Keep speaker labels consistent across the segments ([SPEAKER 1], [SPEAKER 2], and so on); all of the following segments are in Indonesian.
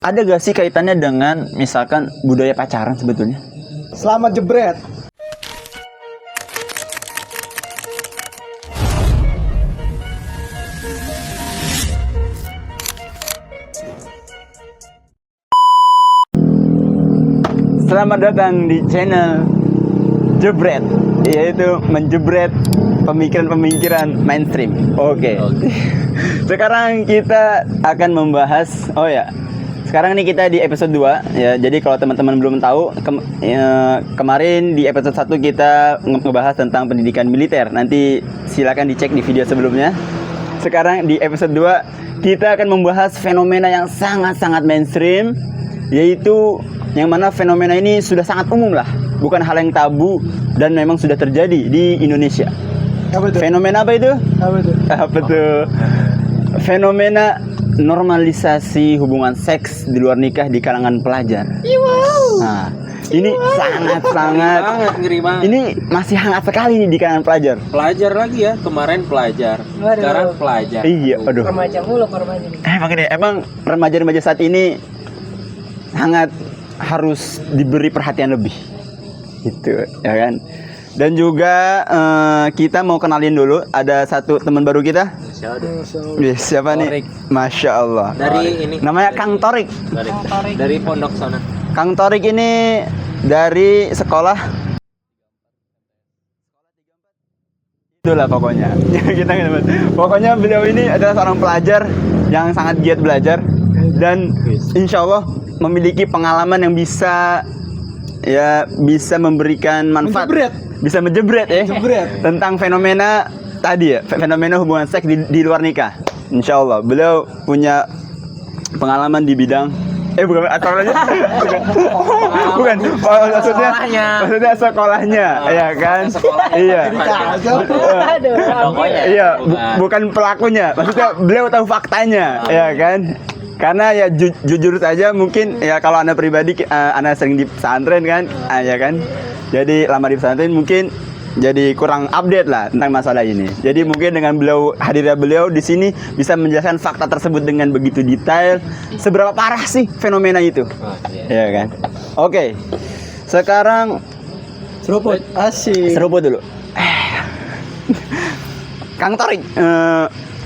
[SPEAKER 1] Ada gak sih kaitannya dengan misalkan budaya pacaran sebetulnya?
[SPEAKER 2] Selamat jebret.
[SPEAKER 1] Selamat datang di channel Jebret, yaitu menjebret pemikiran-pemikiran mainstream. Oke. Sekarang kita akan membahas, sekarang ini kita di episode 2 ya. Jadi kalau teman-teman belum tahu, kemarin di episode 1 kita ngebahas tentang pendidikan militer. Nanti silakan dicek di video sebelumnya. Sekarang di episode 2 kita akan membahas fenomena yang sangat-sangat mainstream, yaitu yang mana fenomena ini sudah sangat umum lah, bukan hal yang tabu dan memang sudah terjadi di Indonesia.
[SPEAKER 2] Apa itu?
[SPEAKER 1] Fenomena apa itu?
[SPEAKER 2] Apa itu?
[SPEAKER 1] Apa tuh? Fenomena normalisasi hubungan seks di luar nikah di kalangan pelajar. Nah, ini sangat-sangat
[SPEAKER 3] ngeri banget.
[SPEAKER 1] ini masih hangat sekali nih di kalangan pelajar.
[SPEAKER 3] Pelajar lagi ya, kemarin pelajar, sekarang pelajar.
[SPEAKER 1] Iya, aduh.
[SPEAKER 4] Remaja mulu remaja.
[SPEAKER 1] Emang remaja-remaja saat ini sangat harus diberi perhatian lebih, gitu ya kan. Dan juga kita mau kenalin dulu, ada satu teman baru kita. Siapa nih?
[SPEAKER 3] Torik.
[SPEAKER 1] Masya Allah.
[SPEAKER 3] Dari ini
[SPEAKER 1] Namanya Kang Torik.
[SPEAKER 3] dari pondok sana.
[SPEAKER 1] Kang Torik ini dari sekolah. Itulah pokoknya. Pokoknya beliau ini adalah seorang pelajar yang sangat giat belajar dan insya Allah memiliki pengalaman yang bisa memberikan manfaat, bisa menjebret tentang fenomena tadi ya, fenomena hubungan seks di luar nikah. Insya Allah beliau punya pengalaman di bidang bukan maksudnya sekolahnya ya kan. Iya. Iya, bukan pelakunya, maksudnya beliau tahu faktanya ya kan. Karena ya jujur saja mungkin ya kalau Anda pribadi Anda sering di pesantren kan, ya kan. Jadi lama di pesantren mungkin jadi kurang update lah tentang masalah ini. Jadi mungkin dengan hadirnya beliau di sini bisa menjelaskan fakta tersebut dengan begitu detail. Seberapa parah sih fenomena itu? Ya kan. Oke. Sekarang
[SPEAKER 2] Seruput. Asik.
[SPEAKER 1] seruput dulu. Kang Torik,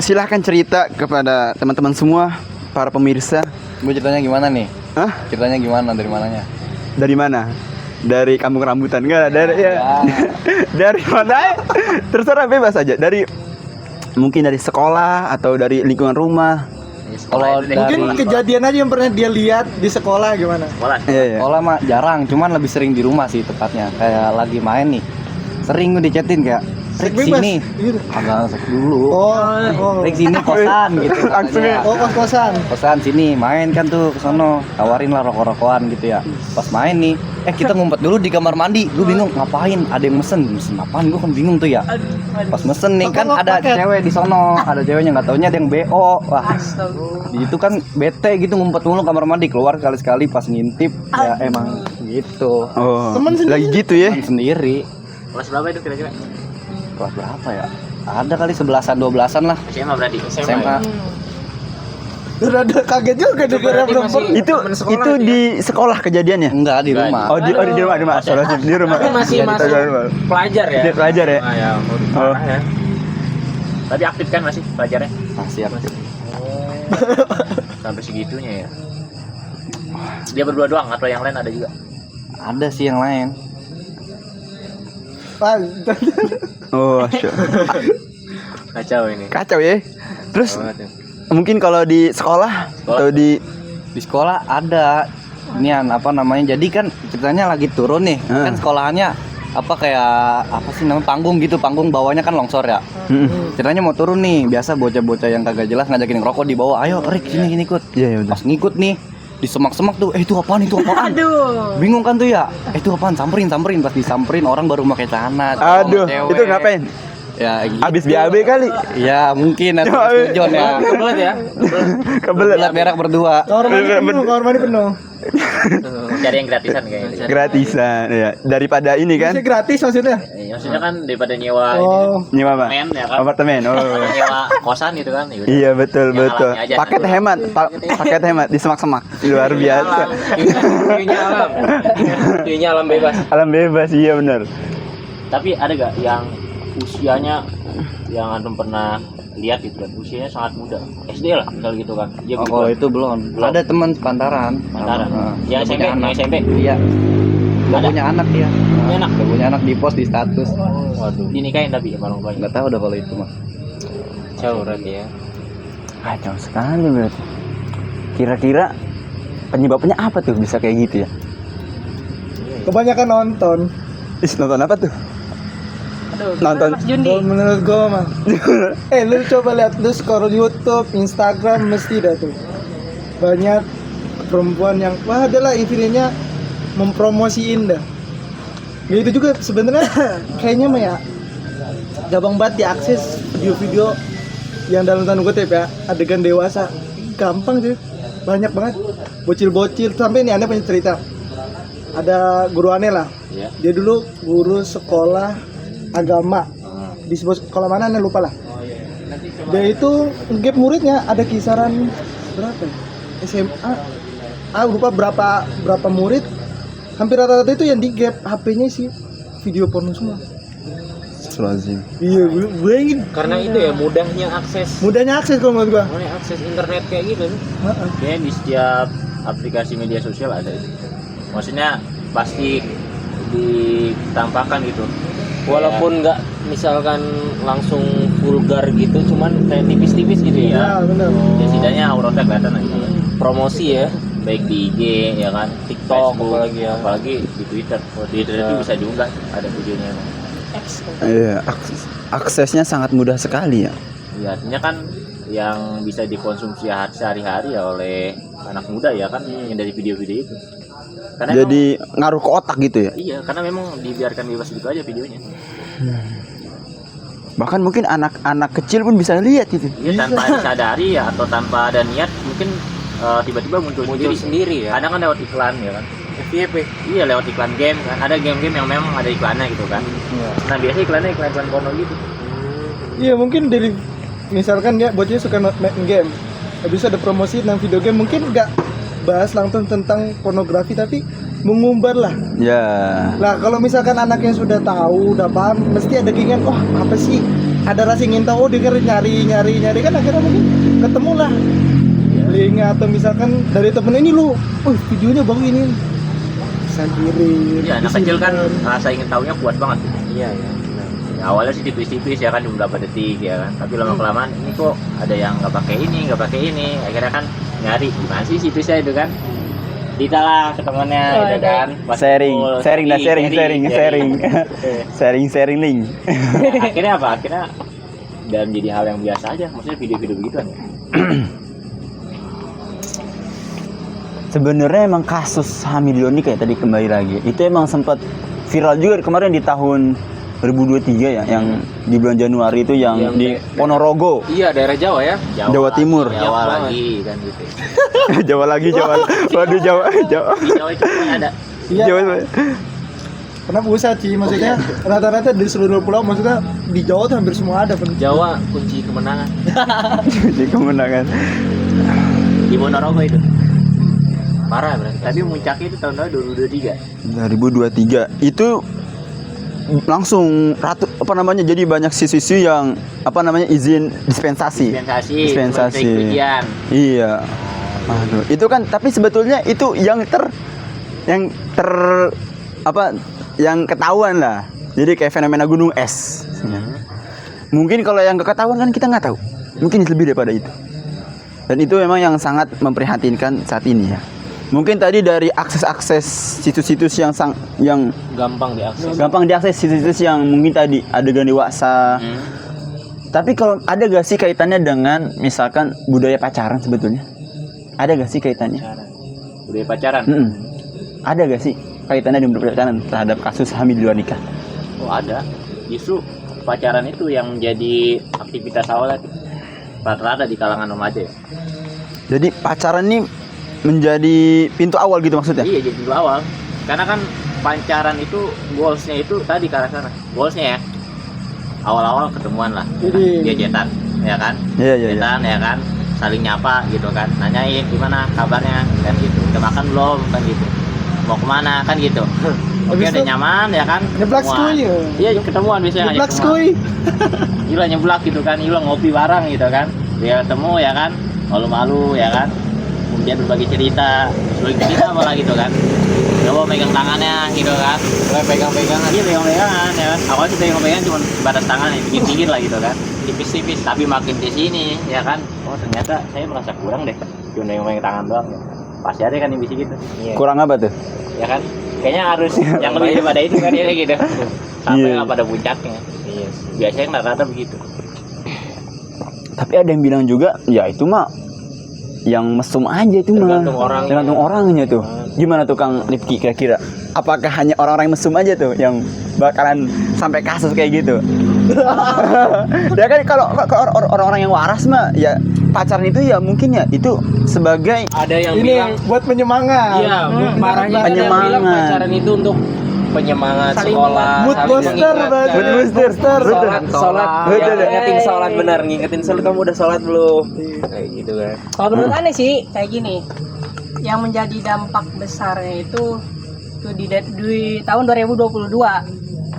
[SPEAKER 1] silahkan cerita kepada teman-teman semua, para pemirsa.
[SPEAKER 5] Bu, ceritanya gimana nih?
[SPEAKER 1] Hah?
[SPEAKER 5] Ceritanya gimana? Dari mananya?
[SPEAKER 1] Dari mana? Dari kampung rambutan enggak? Dari mana? Terserah, bebas aja. Mungkin dari sekolah atau dari lingkungan rumah.
[SPEAKER 5] Kalau dari
[SPEAKER 2] Mungkin kejadian aja yang pernah dia lihat di sekolah gimana?
[SPEAKER 1] Iya.
[SPEAKER 5] sekolah mah jarang, cuman lebih sering di rumah sih tepatnya. Kayak lagi main nih, sering gue dicetin kayak Rick
[SPEAKER 2] bebas.
[SPEAKER 5] sini,
[SPEAKER 2] Gitu.
[SPEAKER 5] agak dulu.
[SPEAKER 2] Oh.
[SPEAKER 5] Rick sini kosan gitu.
[SPEAKER 1] Langsungnya.
[SPEAKER 5] katanya.
[SPEAKER 2] Oh, kos-kosan.
[SPEAKER 5] Kosan sini, main kan tuh ke sono, tawarin lah rokok-rokokan gitu ya. Pas main nih, kita ngumpet dulu di kamar mandi. Lu bingung ngapain? Ada yang mesen apaan? Gue kan bingung tuh ya. Pas mesen nih kan ada cewek di sono, ada ceweknya nggak taunya ada yang BO. Wah, itu kan bete gitu ngumpet mulu kamar mandi, keluar sekali-sekali pas ngintip ya emang gitu.
[SPEAKER 1] Oh.
[SPEAKER 2] Temen sendiri.
[SPEAKER 1] Lagi gitu ya.
[SPEAKER 5] Teman sendiri.
[SPEAKER 3] Kelas berapa itu kira-kira?
[SPEAKER 5] Kelas berapa ya? Ada kali 11-an 12-an lah.
[SPEAKER 3] SMA berarti.
[SPEAKER 5] SMA.
[SPEAKER 2] Rada kaget juga dengar perempuan.
[SPEAKER 1] Itu di sekolah kejadiannya.
[SPEAKER 5] Enggak, di rumah.
[SPEAKER 1] Oh, di rumah, di rumah.
[SPEAKER 3] Tapi masih pelajar ya.
[SPEAKER 1] Dia pelajar ya.
[SPEAKER 3] Ya, parah ya. Tapi aktif kan masih pelajarnya?
[SPEAKER 5] Masih ya.
[SPEAKER 3] Sampai segitunya ya. Dia berdua doang atau yang lain ada juga?
[SPEAKER 5] Ada sih yang lain.
[SPEAKER 1] Oh,
[SPEAKER 3] Kacau ini.
[SPEAKER 1] kacau ya. Terus
[SPEAKER 3] Banget ya.
[SPEAKER 1] mungkin kalau di sekolah atau di
[SPEAKER 5] Di sekolah ada inian apa namanya, jadi kan ceritanya lagi turun nih kan sekolahannya apa sih namanya, panggung gitu, panggung bawahnya kan longsor ya. Ceritanya mau turun nih, biasa bocah-bocah yang kagak jelas ngajakin ngerokok di bawah, ayo Rick sini ikut.
[SPEAKER 1] Iya, udah.
[SPEAKER 5] Pas ngikut nih di semak-semak tuh, itu apaan?
[SPEAKER 4] Aduh.
[SPEAKER 5] Bingung kan tuh ya, itu apaan, samperin pas disamperin orang baru pakai celana.
[SPEAKER 1] Aduh,
[SPEAKER 5] cewek.
[SPEAKER 1] itu ngapain?
[SPEAKER 5] Ya gitu.
[SPEAKER 1] Habis BAB kali.
[SPEAKER 5] Ya mungkin atau
[SPEAKER 1] Ya,
[SPEAKER 5] John ya.
[SPEAKER 3] Kebelet ya.
[SPEAKER 1] Kebelet.
[SPEAKER 5] Belat berak berdua.
[SPEAKER 2] Kamar mandi penuh.
[SPEAKER 3] Cari yang gratisan kayaknya.
[SPEAKER 1] Gratisan ya. Daripada ini kan
[SPEAKER 2] Bisa gratis maksudnya.
[SPEAKER 3] Maksudnya kan daripada nyewa
[SPEAKER 2] Oh,
[SPEAKER 1] nyewa apa?
[SPEAKER 3] apartemen ya kan.
[SPEAKER 1] Apartemen. Oh.
[SPEAKER 3] Nyewa kosan gitu kan. Ya udah.
[SPEAKER 1] Iya betul
[SPEAKER 3] Yang
[SPEAKER 1] betul.
[SPEAKER 3] alamnya aja.
[SPEAKER 1] Paket hemat, paket hemat di semak-semak. Luar biasa.
[SPEAKER 4] View-nya alam. View-nya alam bebas.
[SPEAKER 1] Alam bebas iya benar.
[SPEAKER 3] Tapi ada gak yang usianya yang antum pernah lihat gitu kan, usianya sangat muda, SD lah misal gitu kan. Dia
[SPEAKER 5] Oh,
[SPEAKER 3] begitu
[SPEAKER 5] kalau
[SPEAKER 3] kan.
[SPEAKER 5] itu belum.
[SPEAKER 3] Belum.
[SPEAKER 5] Ada teman sepantaran.
[SPEAKER 3] Pantaran.
[SPEAKER 5] Dia
[SPEAKER 3] Yang SMP,
[SPEAKER 5] punya anak.
[SPEAKER 3] yang SMP.
[SPEAKER 5] Iya. Udah
[SPEAKER 3] Ada?
[SPEAKER 5] punya anak dia.
[SPEAKER 3] Punya anak?
[SPEAKER 5] Udah punya anak di post di status.
[SPEAKER 3] Waduh. Dinikahin tapi sama orang tuanya.
[SPEAKER 5] Enggak tahu udah kalau itu mah.
[SPEAKER 4] Jauh berarti ya.
[SPEAKER 1] Kacau sekali berarti. Kira-kira penyebabnya apa tuh bisa kayak gitu ya?
[SPEAKER 2] kebanyakan nonton.
[SPEAKER 1] Nonton apa tuh?
[SPEAKER 4] Aduh,
[SPEAKER 1] Nonton.
[SPEAKER 4] Mas Jundi.
[SPEAKER 2] Kalau menurut gua mah. Lu coba lihat lu scroll YouTube, Instagram mesti dah tuh. Banyak perempuan yang wah adalah intinya mempromosiin dah. Gitu juga sebenarnya kayaknya mah ya gampang banget diakses video-video yang dalam tanda kutip ya adegan dewasa. Gampang sih. Banyak banget. Bocil-bocil sampai ini Anda punya cerita. Ada guru aneh lah.
[SPEAKER 3] Iya.
[SPEAKER 2] Dia dulu guru sekolah agama di sebuah sekolah mana Anda lupa lah. Dia itu gap muridnya ada kisaran berapa ya? SMA lupa berapa murid, hampir rata-rata itu yang di gap HP-nya sih video porno semua.
[SPEAKER 1] Lazim.
[SPEAKER 2] Iya, gue ingin
[SPEAKER 4] Karena itu ya mudahnya akses.
[SPEAKER 2] mudahnya akses kalau menurut gua.
[SPEAKER 4] Mudahnya akses internet kayak gitu.
[SPEAKER 2] Heeh.
[SPEAKER 3] Kayaknya di setiap aplikasi media sosial ada itu. Maksudnya pasti ditampakkan gitu.
[SPEAKER 4] Walaupun nggak misalkan langsung vulgar gitu, cuman kayak tipis-tipis gitu ya.
[SPEAKER 2] Ya, benar.
[SPEAKER 3] Ya setidaknya auratnya kelihatan lah gitu kan.
[SPEAKER 4] Promosi ya.
[SPEAKER 3] Baik di IG ya kan,
[SPEAKER 4] TikTok,
[SPEAKER 3] Facebook,
[SPEAKER 4] apalagi ya.
[SPEAKER 3] apalagi di Twitter. Kalau di Twitter itu bisa diunggah ada videonya.
[SPEAKER 1] Iya, aksesnya sangat mudah sekali ya.
[SPEAKER 3] Ya artinya kan yang bisa dikonsumsi sehari-hari ya oleh anak muda ya kan yang dari video-video itu. Karena
[SPEAKER 1] Jadi ngaruh ke otak gitu ya.
[SPEAKER 3] iya, karena memang dibiarkan bebas gitu aja videonya.
[SPEAKER 1] Bahkan mungkin anak-anak kecil pun bisa lihat gitu.
[SPEAKER 3] Iya, tanpa disadari ya atau tanpa ada niat mungkin tiba-tiba muncul
[SPEAKER 4] sendiri ya.
[SPEAKER 3] Kadang kan lewat iklan ya kan.
[SPEAKER 4] FYP.
[SPEAKER 3] Iya, lewat iklan game kan. Ada game-game yang memang ada iklannya gitu kan. Nah, biasanya iklannya iklan porno gitu.
[SPEAKER 2] Iya, mungkin dari misalkan dia bocahnya suka main game. Habis ada promosi tentang video game, mungkin enggak bahas langsung tentang pornografi tapi mengumbar lah.
[SPEAKER 1] Ya.
[SPEAKER 2] Nah, kalau misalkan anak yang sudah tahu, udah paham, mesti ada keinginan, wah apa sih? Ada rasa ingin tahu, oh dia nyari kan akhirnya mungkin ketemu lah. Link atau misalkan dari temen ini lu, videonya bagus ini. Bisa kirim.
[SPEAKER 3] Iya, anak kecil kan rasa ingin tahunya kuat banget.
[SPEAKER 4] Iya ya.
[SPEAKER 3] Ya, awalnya sih tipis-tipis ya kan cuma beberapa detik ya kan. Tapi lama-kelamaan ini kok ada yang nggak pakai ini. Akhirnya kan nyari gimana sih situsnya itu kan. Dita lah ke temennya gitu kan. Pas
[SPEAKER 1] Sharing
[SPEAKER 3] kumpul,
[SPEAKER 1] sharing link.
[SPEAKER 3] Nah, akhirnya apa? Akhirnya dan jadi hal yang biasa aja. Maksudnya video-video begituan ya.
[SPEAKER 1] Sebenarnya emang kasus Hamilion kayak tadi kembali lagi. Itu emang sempat viral juga kemarin di tahun 2023 ya, yang di bulan Januari itu yang di Ponorogo.
[SPEAKER 4] Iya, daerah Jawa ya.
[SPEAKER 1] Jawa Timur.
[SPEAKER 3] Jawa lagi kan gitu.
[SPEAKER 1] Jawa. Waduh Jawa.
[SPEAKER 3] Di Jawa itu kan ada.
[SPEAKER 2] Iya.
[SPEAKER 1] Jawa.
[SPEAKER 2] Karena pusat sih, maksudnya rata-rata di seluruh pulau, maksudnya di Jawa tuh hampir semua ada.
[SPEAKER 4] Jawa kunci kemenangan.
[SPEAKER 1] Di kemenangan.
[SPEAKER 3] Di Ponorogo itu. Parah berarti. Tapi muncaknya itu tahun 2023.
[SPEAKER 1] 2023 itu langsung jadi banyak siswi yang izin dispensasi.
[SPEAKER 3] Dispensasi. Ujian.
[SPEAKER 1] Iya. Aduh, itu kan tapi sebetulnya itu yang ketahuan lah. Jadi kayak fenomena gunung es. Mungkin kalau yang ketahuan kan kita nggak tahu. Mungkin lebih daripada itu. Dan itu memang yang sangat memprihatinkan saat ini ya. Mungkin tadi dari akses situs-situs yang gampang diakses situs-situs yang mungkin tadi adegan dewasa. Tapi kalau ada gak sih kaitannya dengan misalkan budaya pacaran sebetulnya? Ada gak sih kaitannya?
[SPEAKER 3] Budaya pacaran.
[SPEAKER 1] Ada gak sih kaitannya dengan budaya pacaran terhadap kasus hamil di luar nikah?
[SPEAKER 3] Oh ada. Justru pacaran itu yang menjadi aktivitas awal rata-rata di kalangan remaja ya.
[SPEAKER 1] Jadi pacaran ini menjadi pintu awal gitu maksudnya?
[SPEAKER 3] Iya, jadi dulu awal. Karena kan pacaran itu goalsnya itu tadi ke arah sana. Goalsnya ya awal-awal ketemuan lah.
[SPEAKER 2] Jadi-
[SPEAKER 3] Dia chatan, ya kan?
[SPEAKER 1] Iya.
[SPEAKER 3] Chatan, ya kan? Saling nyapa gitu kan. Nanyain gimana kabarnya kan gitu. Udah makan belum kan gitu. Mau kemana kan gitu. Oke,
[SPEAKER 2] Habis
[SPEAKER 3] udah
[SPEAKER 2] itu
[SPEAKER 3] nyaman ya kan?
[SPEAKER 2] nyeblak
[SPEAKER 3] Ketemuan.
[SPEAKER 2] skuy ya?
[SPEAKER 3] Iya, ketemuan biasanya
[SPEAKER 2] Nyeblak
[SPEAKER 3] ketemuan.
[SPEAKER 2] skuy.
[SPEAKER 3] Gila nyeblak gitu kan, gila ngopi bareng gitu kan. Dia ketemu ya kan, malu-malu ya kan. Kemudian berbagi cerita malah gitu kan. Coba pegang tangannya gitu kan.
[SPEAKER 4] Mulai pegang-pegangan.
[SPEAKER 3] Iya pegang-pegangan ya kan. Awalnya sih pegang-pegangan cuma batas tangan ya, pinggir-pinggir lah gitu kan. Tipis-tipis, tapi makin di sini ya kan. Oh ternyata saya merasa kurang deh. Cuma pegang tangan doang ya. Pasti ada kan yang bisa gitu.
[SPEAKER 4] Iya.
[SPEAKER 1] Kurang apa tuh?
[SPEAKER 3] Ya kan. Kayaknya harus yang lebih daripada itu kan ya gitu. Sampai
[SPEAKER 1] Iya.
[SPEAKER 3] nggak pada puncaknya.
[SPEAKER 4] Iya.
[SPEAKER 3] Biasanya rata-rata begitu.
[SPEAKER 1] Tapi ada yang bilang juga, ya itu mah yang mesum aja itu mah.
[SPEAKER 4] Tergantung orangnya.
[SPEAKER 1] Tergantung orangnya tuh. Gimana tuh Kang Rifki kira-kira? Apakah hanya orang-orang yang mesum aja tuh yang bakalan sampai kasus kayak gitu? Ya kan kalau orang-orang yang waras mah ya pacaran itu ya mungkin ya itu sebagai
[SPEAKER 4] Ada yang
[SPEAKER 2] Ini
[SPEAKER 4] bilang
[SPEAKER 2] buat penyemangat.
[SPEAKER 4] iya, parahnya ada yang bilang
[SPEAKER 1] Penyemangat.
[SPEAKER 4] pacaran itu untuk penyemangat sekolah,
[SPEAKER 2] Mood
[SPEAKER 4] saling
[SPEAKER 2] booster
[SPEAKER 4] mengingatkan.
[SPEAKER 2] berarti.
[SPEAKER 1] Mood booster.
[SPEAKER 4] Sholat,
[SPEAKER 1] Betul,
[SPEAKER 4] ya,
[SPEAKER 1] ya.
[SPEAKER 4] ngingetin sholat benar, ngingetin sholat kamu udah sholat belum? Kayak gitu kan.
[SPEAKER 6] Kalau menurut aneh sih kayak gini, yang menjadi dampak besarnya itu tuh di tahun 2022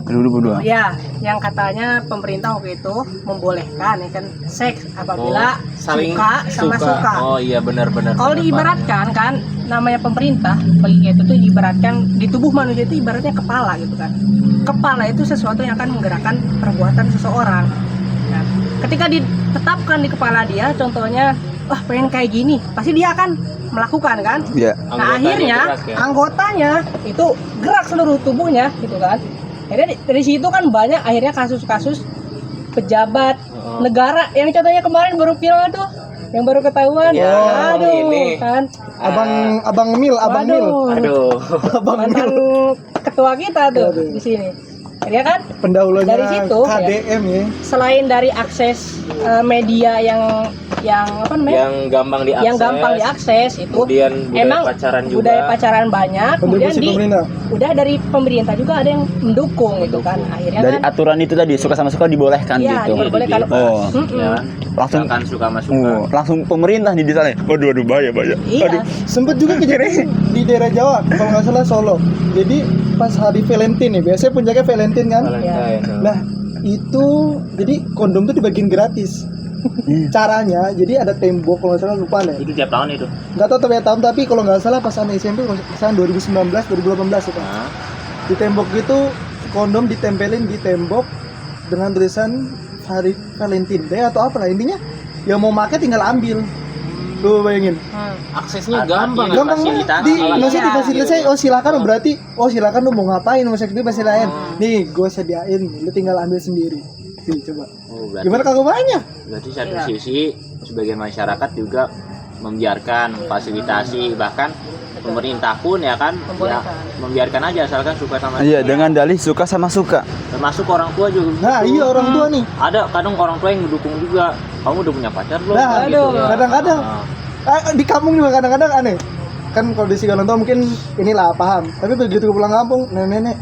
[SPEAKER 1] dulu berdua.
[SPEAKER 6] ya, yang katanya pemerintah waktu itu membolehkan ya kan seks apabila suka sama suka.
[SPEAKER 4] Oh iya benar-benar.
[SPEAKER 6] Kalau diibaratkan kan namanya pemerintah bagi itu tuh diibaratkan di tubuh manusia itu ibaratnya kepala gitu kan. Kepala itu sesuatu yang akan menggerakkan perbuatan seseorang. Nah, ketika ditetapkan di kepala dia, contohnya, wah pengen kayak gini, pasti dia akan melakukan kan.
[SPEAKER 1] Ya.
[SPEAKER 6] Nah
[SPEAKER 4] Anggotanya
[SPEAKER 6] akhirnya
[SPEAKER 4] gerak ya.
[SPEAKER 6] anggotanya itu gerak seluruh tubuhnya gitu kan. Akhirnya dari situ kan banyak akhirnya kasus-kasus pejabat negara yang contohnya kemarin baru viral tuh yang baru ketahuan.
[SPEAKER 4] Ya,
[SPEAKER 6] Aduh
[SPEAKER 4] ini.
[SPEAKER 6] kan.
[SPEAKER 2] Abang Mil.
[SPEAKER 4] Aduh.
[SPEAKER 6] Mantan ketua kita tuh di sini. Ya kan?
[SPEAKER 2] Pendahulunya
[SPEAKER 6] Dari situ,
[SPEAKER 2] KDM ya.
[SPEAKER 6] Selain dari akses media yang apa namanya?
[SPEAKER 4] Yang gampang diakses.
[SPEAKER 6] Yang gampang diakses itu
[SPEAKER 4] Kemudian budaya
[SPEAKER 6] emang
[SPEAKER 4] pacaran juga.
[SPEAKER 6] budaya pacaran banyak, kemudian
[SPEAKER 2] Kontribusi pemerintah.
[SPEAKER 6] udah dari pemerintah juga ada yang mendukung gitu kan. Akhirnya
[SPEAKER 1] Dari
[SPEAKER 6] kan
[SPEAKER 1] aturan itu tadi suka sama suka dibolehkan
[SPEAKER 6] iya,
[SPEAKER 1] gitu.
[SPEAKER 6] diperbolehkan.
[SPEAKER 1] Oh.
[SPEAKER 6] Mm-mm.
[SPEAKER 3] Ya kan.
[SPEAKER 1] Langsung
[SPEAKER 3] Misalkan suka sama suka.
[SPEAKER 1] langsung pemerintah nih di sana. Waduh bahaya.
[SPEAKER 6] Iya.
[SPEAKER 2] Sempet juga kejadian di daerah Jawa, kalau nggak salah Solo. Jadi pas hari Valentine nih, biasanya puncaknya Valentine kan.
[SPEAKER 4] Valentine.
[SPEAKER 2] Nah itu jadi kondom tuh dibagiin gratis. Caranya jadi ada tembok kalau nggak salah lupa nih.
[SPEAKER 3] Itu tiap tahun itu.
[SPEAKER 2] Nggak tahu tiap tahun tapi kalau nggak salah pas anak SMP pas 2019 2018 itu.
[SPEAKER 3] Nah,
[SPEAKER 2] Di tembok itu kondom ditempelin di tembok dengan tulisan hari Valentine Day atau apa lah intinya. Yang mau pakai tinggal ambil. Tuh bayangin.
[SPEAKER 4] Aksesnya
[SPEAKER 3] Artinya
[SPEAKER 4] gampang.
[SPEAKER 2] Gampang
[SPEAKER 3] fasilitasi.
[SPEAKER 2] banget. Maksudnya
[SPEAKER 6] Iya.
[SPEAKER 2] difasilitasi. Oh silakan berarti. Oh silakan lu mau ngapain? Mau seks bebas silain. Nih gue sediain. Lu tinggal ambil sendiri. Nih coba.
[SPEAKER 3] Oh, berarti,
[SPEAKER 2] Gimana kagak banyak?
[SPEAKER 3] berarti satu sisi sebagian masyarakat juga membiarkan fasilitasi bahkan pemerintah pun ya kan ya,
[SPEAKER 6] Membolehkan.
[SPEAKER 3] membiarkan aja asalkan suka sama
[SPEAKER 1] Iya, dengan dalih suka sama suka.
[SPEAKER 3] termasuk orang tua juga
[SPEAKER 2] Nah
[SPEAKER 3] begitu.
[SPEAKER 2] iya orang tua nih.
[SPEAKER 3] Ada kadang orang tua yang mendukung juga kamu udah punya pacar belum
[SPEAKER 2] Nah,
[SPEAKER 3] gitu
[SPEAKER 6] aduh.
[SPEAKER 3] ya.
[SPEAKER 2] Kadang-kadang di kampung juga kadang-kadang aneh. Kan kalau di Sigalonto mungkin inilah paham. Tapi begitu pulang kampung, nenek-nenek,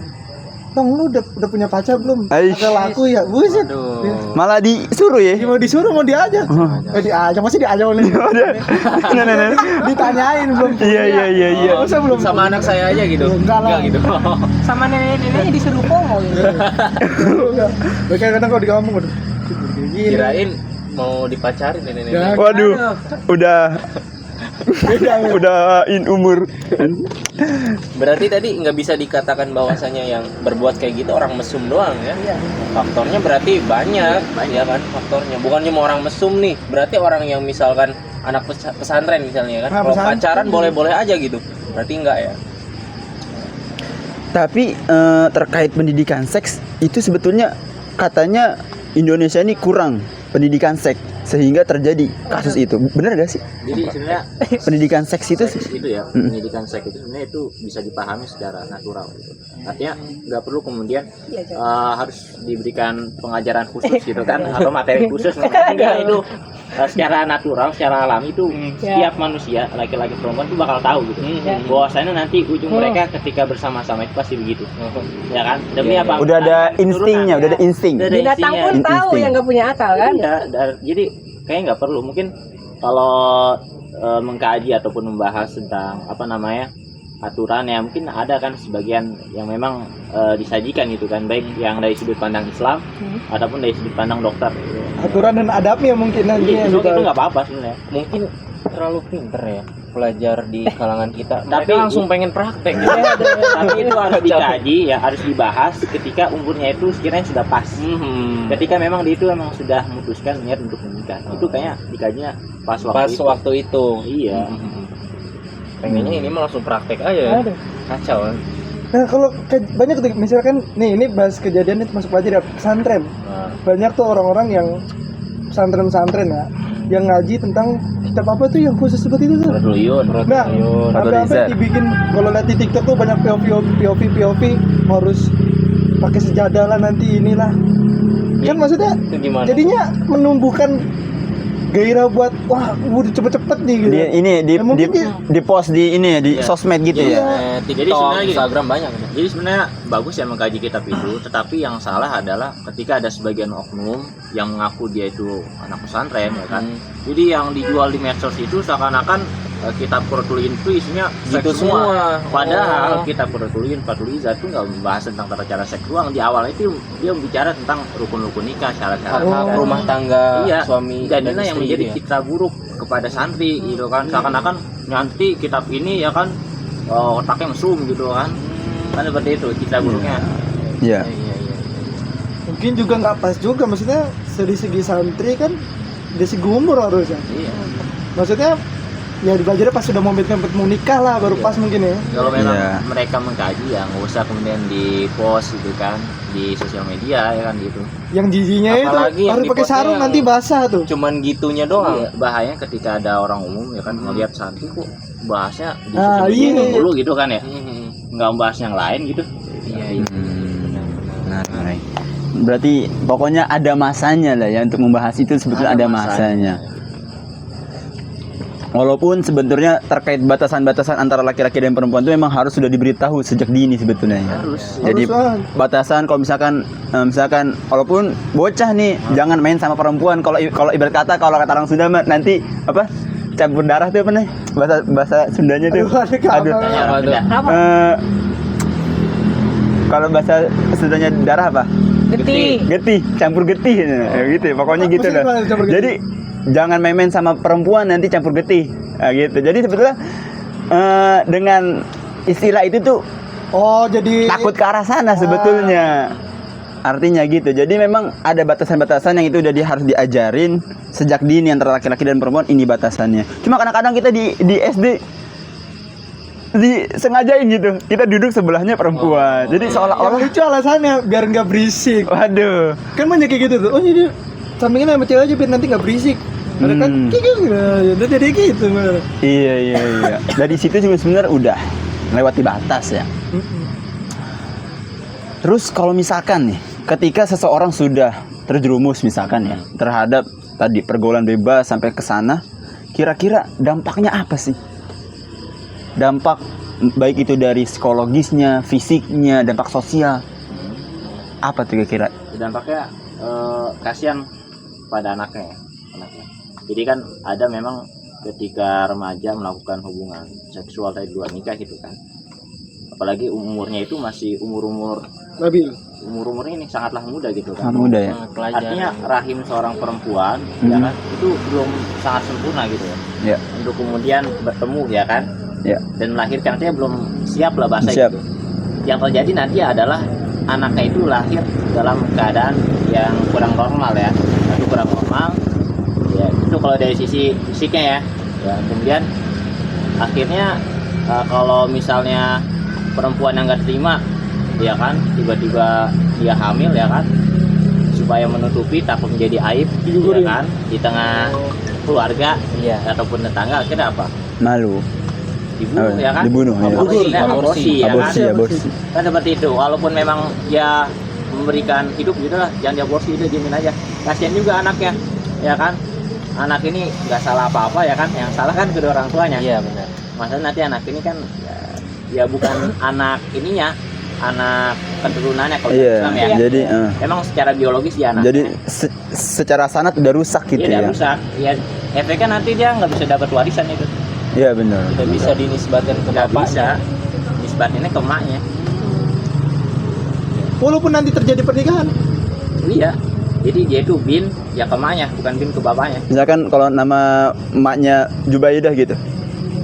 [SPEAKER 2] Tong lu udah punya pacar belum?
[SPEAKER 1] Aish.
[SPEAKER 2] Agak laku ya, buset.
[SPEAKER 3] Aduh.
[SPEAKER 1] Malah disuruh ya.
[SPEAKER 2] Mau disuruh mau diajak. Diajak masih diajak oleh
[SPEAKER 1] Nah.
[SPEAKER 2] ditanyain belum.
[SPEAKER 1] Iya.
[SPEAKER 2] Masa belum
[SPEAKER 4] Sama anak saya aja gitu.
[SPEAKER 2] Enggak lah.
[SPEAKER 4] gitu.
[SPEAKER 6] Sama nenek-neneknya disuruh pomo gitu.
[SPEAKER 2] Enggak. Kadang kalau di kampung udah gini.
[SPEAKER 4] Kirain mau dipacarin nenek-nenek.
[SPEAKER 2] Ya,
[SPEAKER 1] Waduh, udah udahin umur.
[SPEAKER 4] Berarti tadi nggak bisa dikatakan bahwasanya yang berbuat kayak gitu orang mesum doang ya. Faktornya berarti banyak ya kan faktornya. Bukan cuma orang mesum nih. Berarti orang yang misalkan anak pesantren misalnya kan.
[SPEAKER 2] Nah,
[SPEAKER 4] Kalau
[SPEAKER 2] pesantren.
[SPEAKER 4] pacaran boleh-boleh aja gitu. Berarti enggak ya?
[SPEAKER 1] Tapi terkait pendidikan seks itu sebetulnya katanya Indonesia ini kurang pendidikan seks. sehingga terjadi kasus itu. Benar gak sih?
[SPEAKER 3] Jadi sebenarnya
[SPEAKER 1] Pendidikan seks itu
[SPEAKER 3] seks itu ya, pendidikan seks itu sebenarnya itu bisa dipahami secara natural gitu. Artinya nggak perlu kemudian harus diberikan pengajaran khusus gitu kan atau materi khusus. Enggak, itu secara natural, secara alami itu setiap manusia laki-laki perempuan itu bakal tahu gitu. Bahwasanya nanti ujung mereka ketika bersama-sama itu pasti begitu. Ya kan? Demi apa?
[SPEAKER 1] udah ada instingnya, udah ada insting.
[SPEAKER 3] Udah ada
[SPEAKER 6] Binatang
[SPEAKER 3] instingnya.
[SPEAKER 6] pun tahu
[SPEAKER 1] Insting.
[SPEAKER 6] yang nggak punya akal kan.
[SPEAKER 3] Iya, jadi kayaknya nggak perlu. Mungkin kalau mengkaji ataupun membahas tentang apa namanya aturan ya, mungkin ada kan sebagian yang memang disajikan gitu kan, baik yang dari sudut pandang Islam ataupun dari sudut pandang dokter.
[SPEAKER 2] Aturan dan adabnya mungkin nanti
[SPEAKER 3] Iya,
[SPEAKER 2] yang
[SPEAKER 3] itu
[SPEAKER 2] kita-
[SPEAKER 3] nggak apa-apa sebenarnya.
[SPEAKER 4] Mungkin terlalu pinter ya pelajar di kalangan kita.
[SPEAKER 3] Tapi
[SPEAKER 4] Mereka langsung pengen praktek.
[SPEAKER 3] Tapi itu harus dikaji ya, harus dibahas ketika umurnya itu sekiranya sudah pas. Ketika memang dia itu memang sudah memutuskan niat untuk menikah, itu kayaknya dikajinya pas waktu
[SPEAKER 4] Pas
[SPEAKER 3] itu.
[SPEAKER 4] waktu itu.
[SPEAKER 3] Iya.
[SPEAKER 4] Pengennya ini mah langsung praktek aja.
[SPEAKER 2] Aduh.
[SPEAKER 4] Kacau kan.
[SPEAKER 2] Nah kalau banyak tuh misalkan nih ini bahas kejadian itu masuk aja ya pesantren.
[SPEAKER 3] Nah,
[SPEAKER 2] Banyak tuh orang-orang yang pesantren ya yang ngaji tentang kitab apa tuh yang khusus seperti itu tuh.
[SPEAKER 3] Roduliyun.
[SPEAKER 2] Nah, sampai
[SPEAKER 1] Riza.
[SPEAKER 2] dibikin kalau lihat di TikTok tuh banyak POV harus pakai sejadah lah nanti inilah. Kan maksudnya
[SPEAKER 4] Itu gimana?
[SPEAKER 2] jadinya menumbuhkan gairah buat wah udah cepet-cepet nih gitu.
[SPEAKER 1] Ini
[SPEAKER 2] Ya, mungkin
[SPEAKER 1] di post di ini ya, di
[SPEAKER 3] Iya.
[SPEAKER 1] sosmed gitu ya.
[SPEAKER 3] Jadi
[SPEAKER 4] TikTok,
[SPEAKER 3] sebenarnya gini.
[SPEAKER 4] Instagram banyak.
[SPEAKER 3] Jadi sebenarnya bagus ya mengkaji kitab itu, tetapi yang salah adalah ketika ada sebagian oknum yang mengaku dia itu anak pesantren ya kan. Jadi yang dijual di medsos itu seakan-akan kitab Qur'atul itu isinya
[SPEAKER 4] Gitu
[SPEAKER 3] seks semua.
[SPEAKER 4] semua.
[SPEAKER 3] Padahal
[SPEAKER 4] Oh.
[SPEAKER 3] kitab Qur'atul Fathul Izzat itu nggak membahas tentang tata cara seks doang. Di awal itu dia bicara tentang rukun-rukun nikah, syarat-syarat
[SPEAKER 4] Hak-hak
[SPEAKER 3] nikah.
[SPEAKER 4] rumah tangga
[SPEAKER 3] Iya,
[SPEAKER 4] suami
[SPEAKER 3] dan
[SPEAKER 4] dan
[SPEAKER 3] inilah yang
[SPEAKER 4] istri
[SPEAKER 3] menjadi
[SPEAKER 4] ya.
[SPEAKER 3] citra buruk kepada santri gitu kan, seakan-akan nanti kitab ini ya kan otaknya mesum gitu kan seperti itu citra buruknya.
[SPEAKER 1] Iya.
[SPEAKER 2] mungkin juga nggak pas juga maksudnya dari segi santri kan dari segi umur harusnya.
[SPEAKER 3] Iya.
[SPEAKER 2] Maksudnya ya belajarnya pas sudah mau nikah lah baru pas mungkin ya.
[SPEAKER 3] Kalau memang
[SPEAKER 1] Iya.
[SPEAKER 3] mereka mengkaji ya nggak usah kemudian di post gitu kan di sosial media ya kan gitu.
[SPEAKER 2] Yang jijinya
[SPEAKER 4] Apalagi
[SPEAKER 2] itu
[SPEAKER 4] yang
[SPEAKER 2] harus
[SPEAKER 4] di
[SPEAKER 2] pakai
[SPEAKER 4] postnya
[SPEAKER 2] sarung
[SPEAKER 4] yang-
[SPEAKER 2] nanti basah tuh.
[SPEAKER 4] Cuman gitunya doang.
[SPEAKER 3] Iya, bahayanya ketika ada orang umum ya kan melihat santri kok bahasnya di
[SPEAKER 2] Ah,
[SPEAKER 3] sosial media
[SPEAKER 2] iya.
[SPEAKER 3] dulu gitu kan ya,
[SPEAKER 4] Hmm.
[SPEAKER 3] nggak membahas yang lain gitu.
[SPEAKER 4] Iya, iya.
[SPEAKER 1] Nah, berarti pokoknya ada masanya lah ya untuk membahas itu, sebetulnya ada masanya. Walaupun sebetulnya terkait batasan-batasan antara laki-laki dan perempuan itu memang harus sudah diberitahu sejak dini sebetulnya ya.
[SPEAKER 3] Harus.
[SPEAKER 1] Jadi
[SPEAKER 2] Harus,
[SPEAKER 1] batasan kalau misalkan walaupun bocah nih jangan main sama perempuan. Kalau ibarat kata kalau kata orang Sunda mah nanti apa campur darah tuh apa nih bahasa Sundanya tuh.
[SPEAKER 2] Aduh,
[SPEAKER 3] Tanya
[SPEAKER 4] Apa
[SPEAKER 3] orang
[SPEAKER 4] tuh?
[SPEAKER 3] beda.
[SPEAKER 6] Apa?
[SPEAKER 1] Kalau bahasa Sundanya darah apa?
[SPEAKER 6] Getih.
[SPEAKER 1] Getih, campur getih gitu. Pokoknya gitu
[SPEAKER 2] Maksudnya
[SPEAKER 1] loh.
[SPEAKER 2] gimana campur getih?
[SPEAKER 1] Jadi jangan main-main sama perempuan nanti campur getih. Nah, gitu. Jadi sebetulnya dengan istilah itu tuh
[SPEAKER 2] Oh jadi
[SPEAKER 1] takut ke arah sana sebetulnya. Artinya gitu. Jadi memang ada batasan-batasan yang itu udah harus diajarin sejak dini antara laki-laki dan perempuan, ini batasannya. Cuma kadang-kadang kita di SD disengajain gitu. Kita duduk sebelahnya perempuan. Jadi
[SPEAKER 2] yang
[SPEAKER 1] seolah-olah
[SPEAKER 2] lucu alasannya biar nggak berisik.
[SPEAKER 1] waduh.
[SPEAKER 2] Kan banyak kayak gitu tuh. Oh jadi sampingnya sama cewek aja biar nanti nggak berisik. Ada kan udah jadi gitu. Bener.
[SPEAKER 1] Iya. Dari situ juga sebenarnya udah lewati batas ya. Terus kalau misalkan nih, ketika seseorang sudah terjerumus misalkan ya terhadap tadi pergaulan bebas sampai ke sana, kira-kira dampaknya apa sih? Dampak baik itu dari psikologisnya, fisiknya, dampak sosial. Apa tuh kira-kira?
[SPEAKER 3] Dampaknya kasihan pada anaknya ya. Jadi kan ada memang ketika remaja melakukan hubungan seksual tadi luar nikah gitu kan, apalagi umurnya itu masih umur
[SPEAKER 2] Labil.
[SPEAKER 3] ini sangatlah muda gitu kan.
[SPEAKER 1] Sangat muda ya.
[SPEAKER 3] Artinya rahim seorang perempuan ya kan itu belum sangat sempurna gitu ya.
[SPEAKER 1] Ya.
[SPEAKER 3] Untuk kemudian bertemu ya kan.
[SPEAKER 1] Ya.
[SPEAKER 3] Dan melahirkan, artinya belum siap lah bahasa
[SPEAKER 1] Siap.
[SPEAKER 3] itu. Yang terjadi nanti adalah anaknya itu lahir dalam keadaan yang kurang normal ya. Itu kurang normal. Ya, itu kalau dari sisi fisiknya ya. Ya, kemudian akhirnya kalau misalnya perempuan yang nggak terima ya kan tiba-tiba dia hamil ya kan, supaya menutupi takut menjadi aib ya kan di tengah keluarga
[SPEAKER 4] Iya.
[SPEAKER 3] ataupun tetangga, akhirnya apa?
[SPEAKER 1] Malu.
[SPEAKER 3] Dibunuh ya kan?
[SPEAKER 1] Dibunuh, ya.
[SPEAKER 3] Aborsi ya kan?
[SPEAKER 1] Aborsi.
[SPEAKER 3] Kan seperti itu. Walaupun memang dia memberikan hidup gitu lah, jangan diaborsi, itu diamin aja. Kasihan juga anaknya, ya kan? Anak ini nggak salah apa-apa ya kan? Yang salah kan kedua orang tuanya.
[SPEAKER 4] Iya benar.
[SPEAKER 3] Masalah nanti anak ini kan ya bukan anak ininya, anak keturunannya kalau
[SPEAKER 1] Iya,
[SPEAKER 3] Islam ya.
[SPEAKER 1] jadi
[SPEAKER 3] Emang secara biologis dia anak.
[SPEAKER 1] jadi secara sanad udah rusak gitu
[SPEAKER 3] Iya,
[SPEAKER 1] ya.
[SPEAKER 3] rusak. Ya, efeknya nanti dia nggak bisa dapat warisan itu.
[SPEAKER 1] Iya benar.
[SPEAKER 4] Tidak bisa dinisbatkan ke
[SPEAKER 3] Nggak
[SPEAKER 4] bapaknya.
[SPEAKER 3] bisa. Nisbatinnya ke emaknya.
[SPEAKER 2] Walaupun nanti terjadi pernikahan.
[SPEAKER 3] Iya. Jadi dia itu bin ya ke emaknya, bukan bin ke bapaknya.
[SPEAKER 1] Misalkan kalau nama emaknya Jubaidah gitu.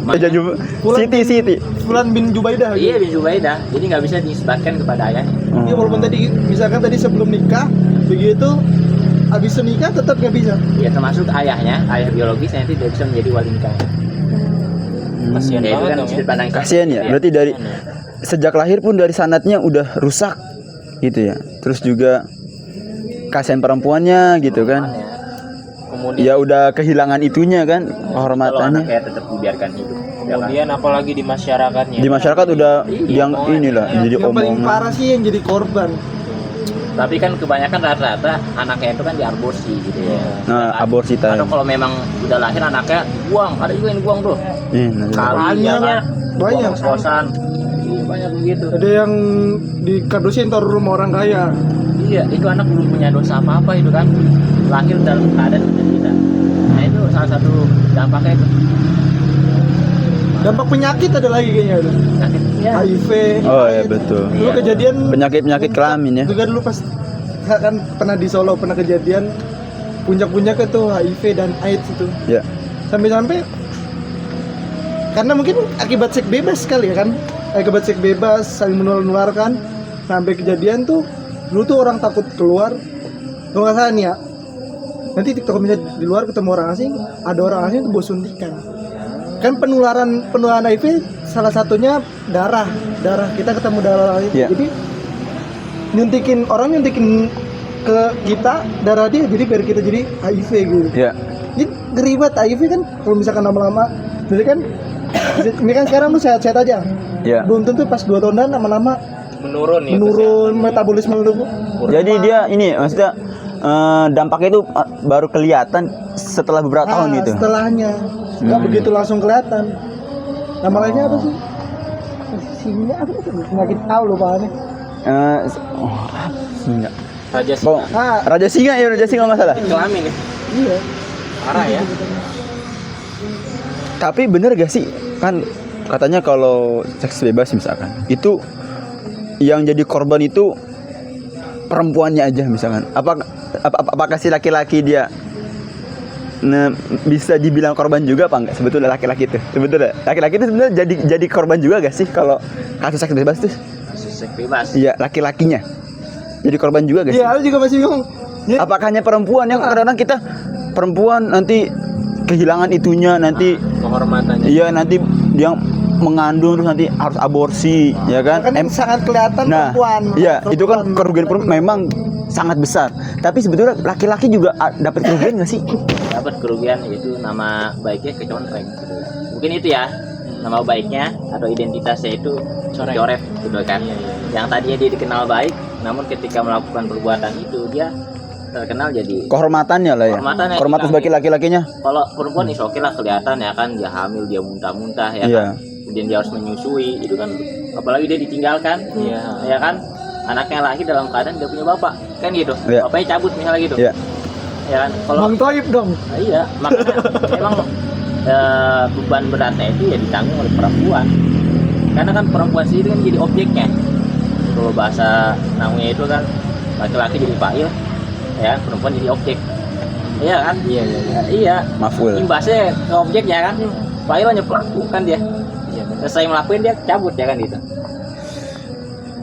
[SPEAKER 3] Emaknya-
[SPEAKER 1] Siti.
[SPEAKER 2] Fulan bin Jubaidah.
[SPEAKER 3] Iya
[SPEAKER 2] Gitu.
[SPEAKER 3] bin Zubaidah. Jadi nggak bisa dinisbatkan kepada ayahnya.
[SPEAKER 2] Ya walaupun tadi misalkan tadi sebelum nikah begitu, habis nikah tetap nggak bisa.
[SPEAKER 3] Ya termasuk ayahnya, ayah biologis nanti dia bisa menjadi wali nikah.
[SPEAKER 4] Kasihan
[SPEAKER 3] Ya, itu
[SPEAKER 4] banget
[SPEAKER 3] kan
[SPEAKER 4] dong ya.
[SPEAKER 3] sudut pandang
[SPEAKER 1] Kasihan ya. Berarti dari sejak lahir pun dari sanatnya udah rusak gitu ya. Terus juga kasihan perempuannya gitu kan.
[SPEAKER 4] Kemudian
[SPEAKER 1] Ya udah kehilangan itunya kan,
[SPEAKER 3] Kalau
[SPEAKER 1] kehormatannya.
[SPEAKER 3] anaknya tetap dibiarkan hidup. Ya kan?
[SPEAKER 4] kemudian apalagi di masyarakatnya.
[SPEAKER 1] Di masyarakat udah
[SPEAKER 3] Iya,
[SPEAKER 1] yang inilah jadi
[SPEAKER 2] Yang paling
[SPEAKER 1] omongan.
[SPEAKER 2] parah sih yang jadi korban.
[SPEAKER 3] Tapi kan kebanyakan rata-rata anaknya itu kan diaborsi gitu ya.
[SPEAKER 1] Nah, aborsi
[SPEAKER 3] Atau
[SPEAKER 1] time.
[SPEAKER 3] kalau memang udah lahir anaknya dibuang, ada juga yang dibuang tuh.
[SPEAKER 1] Nah,
[SPEAKER 3] Kali ya kan.
[SPEAKER 2] Banyak.
[SPEAKER 3] Kosan. Iya, banyak begitu.
[SPEAKER 2] Ada yang dikadusin taruh rumah orang kaya.
[SPEAKER 3] Iya, itu anak belum punya dosa apa-apa itu kan. Lahir dalam keadaan menderita. Nah, itu salah satu dampaknya itu.
[SPEAKER 2] Dampak penyakit ada lagi kayaknya ada.
[SPEAKER 3] Sakit. Ya.
[SPEAKER 2] HIV.
[SPEAKER 1] Oh ya betul.
[SPEAKER 2] Dulu kejadian
[SPEAKER 1] Penyakit kelamin ya.
[SPEAKER 2] juga dulu pas kan pernah di Solo pernah kejadian puncak-puncaknya tuh HIV dan AIDS itu.
[SPEAKER 1] Ya.
[SPEAKER 2] Sampai-sampai karena mungkin akibat seks bebas kali ya kan. Akibat seks bebas saling menularkan sampai kejadian tuh dulu tuh orang takut keluar. Kalau nggak salah nih ya. Nanti kalau misalnya di luar ketemu orang asing, ada orang asing tuh bawa suntikan. Kan penularan HIV salah satunya darah kita ketemu darah HIV.
[SPEAKER 1] Iya.
[SPEAKER 2] Jadi nyuntikin ke kita darah dia jadi biar kita jadi HIV gitu.
[SPEAKER 1] Ya.
[SPEAKER 2] Jadi ngeri banget HIV kan kalau misalkan lama-lama jadi kan ini kan sekarang lu sehat-sehat aja.
[SPEAKER 1] Ya.
[SPEAKER 2] Belum tentu pas 2 tahunan lama-lama
[SPEAKER 4] menurun ya.
[SPEAKER 2] menurun metabolisme lu.
[SPEAKER 1] Jadi dia ini maksudnya dampaknya itu baru kelihatan setelah beberapa tahun gitu.
[SPEAKER 2] Setelahnya nggak begitu langsung kelihatan. Nama lainnya apa sih? Singa apa sih? Penyakit tahu lupa nih.
[SPEAKER 1] Singa.
[SPEAKER 4] Raja
[SPEAKER 1] Oh,
[SPEAKER 2] Ah,
[SPEAKER 1] Raja Singa ya, Raja Singa masalah.
[SPEAKER 4] kelamin ya.
[SPEAKER 2] iya.
[SPEAKER 4] Parah ya.
[SPEAKER 1] Tapi bener gak sih kan katanya kalau seks bebas misalkan itu yang jadi korban itu perempuannya aja misalkan. Apakah si laki-laki dia bisa dibilang korban juga apa enggak sebetulnya laki-laki itu? Sebetulnya laki-laki itu sebenarnya jadi korban juga gak sih kalau kasus seks bebas tuh?
[SPEAKER 3] Seks bebas.
[SPEAKER 1] Iya, laki-lakinya. Jadi korban juga gak sih?
[SPEAKER 2] Iya, aku juga masih bingung. Ya,
[SPEAKER 1] Apakah hanya perempuan yang kadang-kadang kita perempuan nanti kehilangan itunya nanti
[SPEAKER 4] Kehormatannya.
[SPEAKER 1] iya nanti dia mengandung terus nanti harus aborsi ya kan?
[SPEAKER 2] kan sangat kelihatan
[SPEAKER 1] Nah,
[SPEAKER 2] perempuan.
[SPEAKER 1] iya itu kan kerugian perempuan memang sangat besar. Tapi sebetulnya laki-laki juga dapat kerugian nggak sih?
[SPEAKER 3] Dapat kerugian itu nama baiknya kecontreng gitu. Mungkin itu ya nama baiknya atau identitasnya itu coret gitu kan. Yang tadinya dia dikenal baik, namun ketika melakukan perbuatan itu dia terkenal jadi
[SPEAKER 1] Kehormatannya lah ya.
[SPEAKER 3] Kehormatan
[SPEAKER 1] sebagai laki-lakinya.
[SPEAKER 3] kalau perempuan is oke lah kelihatan ya kan dia hamil, dia muntah-muntah ya
[SPEAKER 1] Iya.
[SPEAKER 3] kan. Kemudian dia harus menyusui, itu kan apalagi dia ditinggalkan.
[SPEAKER 4] Iya.
[SPEAKER 3] Ya kan? Anaknya lahir dalam keadaan dia punya bapak, kan gitu.
[SPEAKER 1] Iya.
[SPEAKER 3] Bapaknya cabut misalnya gitu.
[SPEAKER 1] Iya.
[SPEAKER 3] Ya kan? Kalau
[SPEAKER 2] Bang Toib dong.
[SPEAKER 3] iya, makanya memang beban beratnya itu ya ditanggung oleh perempuan. Karena kan perempuan sendiri kan jadi objeknya. Kalau bahasa namanya itu kan laki-laki jadi fa'il, ya perempuan jadi objek. Iya kan?
[SPEAKER 4] Iya.
[SPEAKER 3] Iya.
[SPEAKER 1] Maf'ul.
[SPEAKER 3] Imbasnya ke objeknya kan. Fa'il hanya pelaku kan dia.
[SPEAKER 4] Iya.
[SPEAKER 3] Selesai melakukan dia cabut ya kan gitu.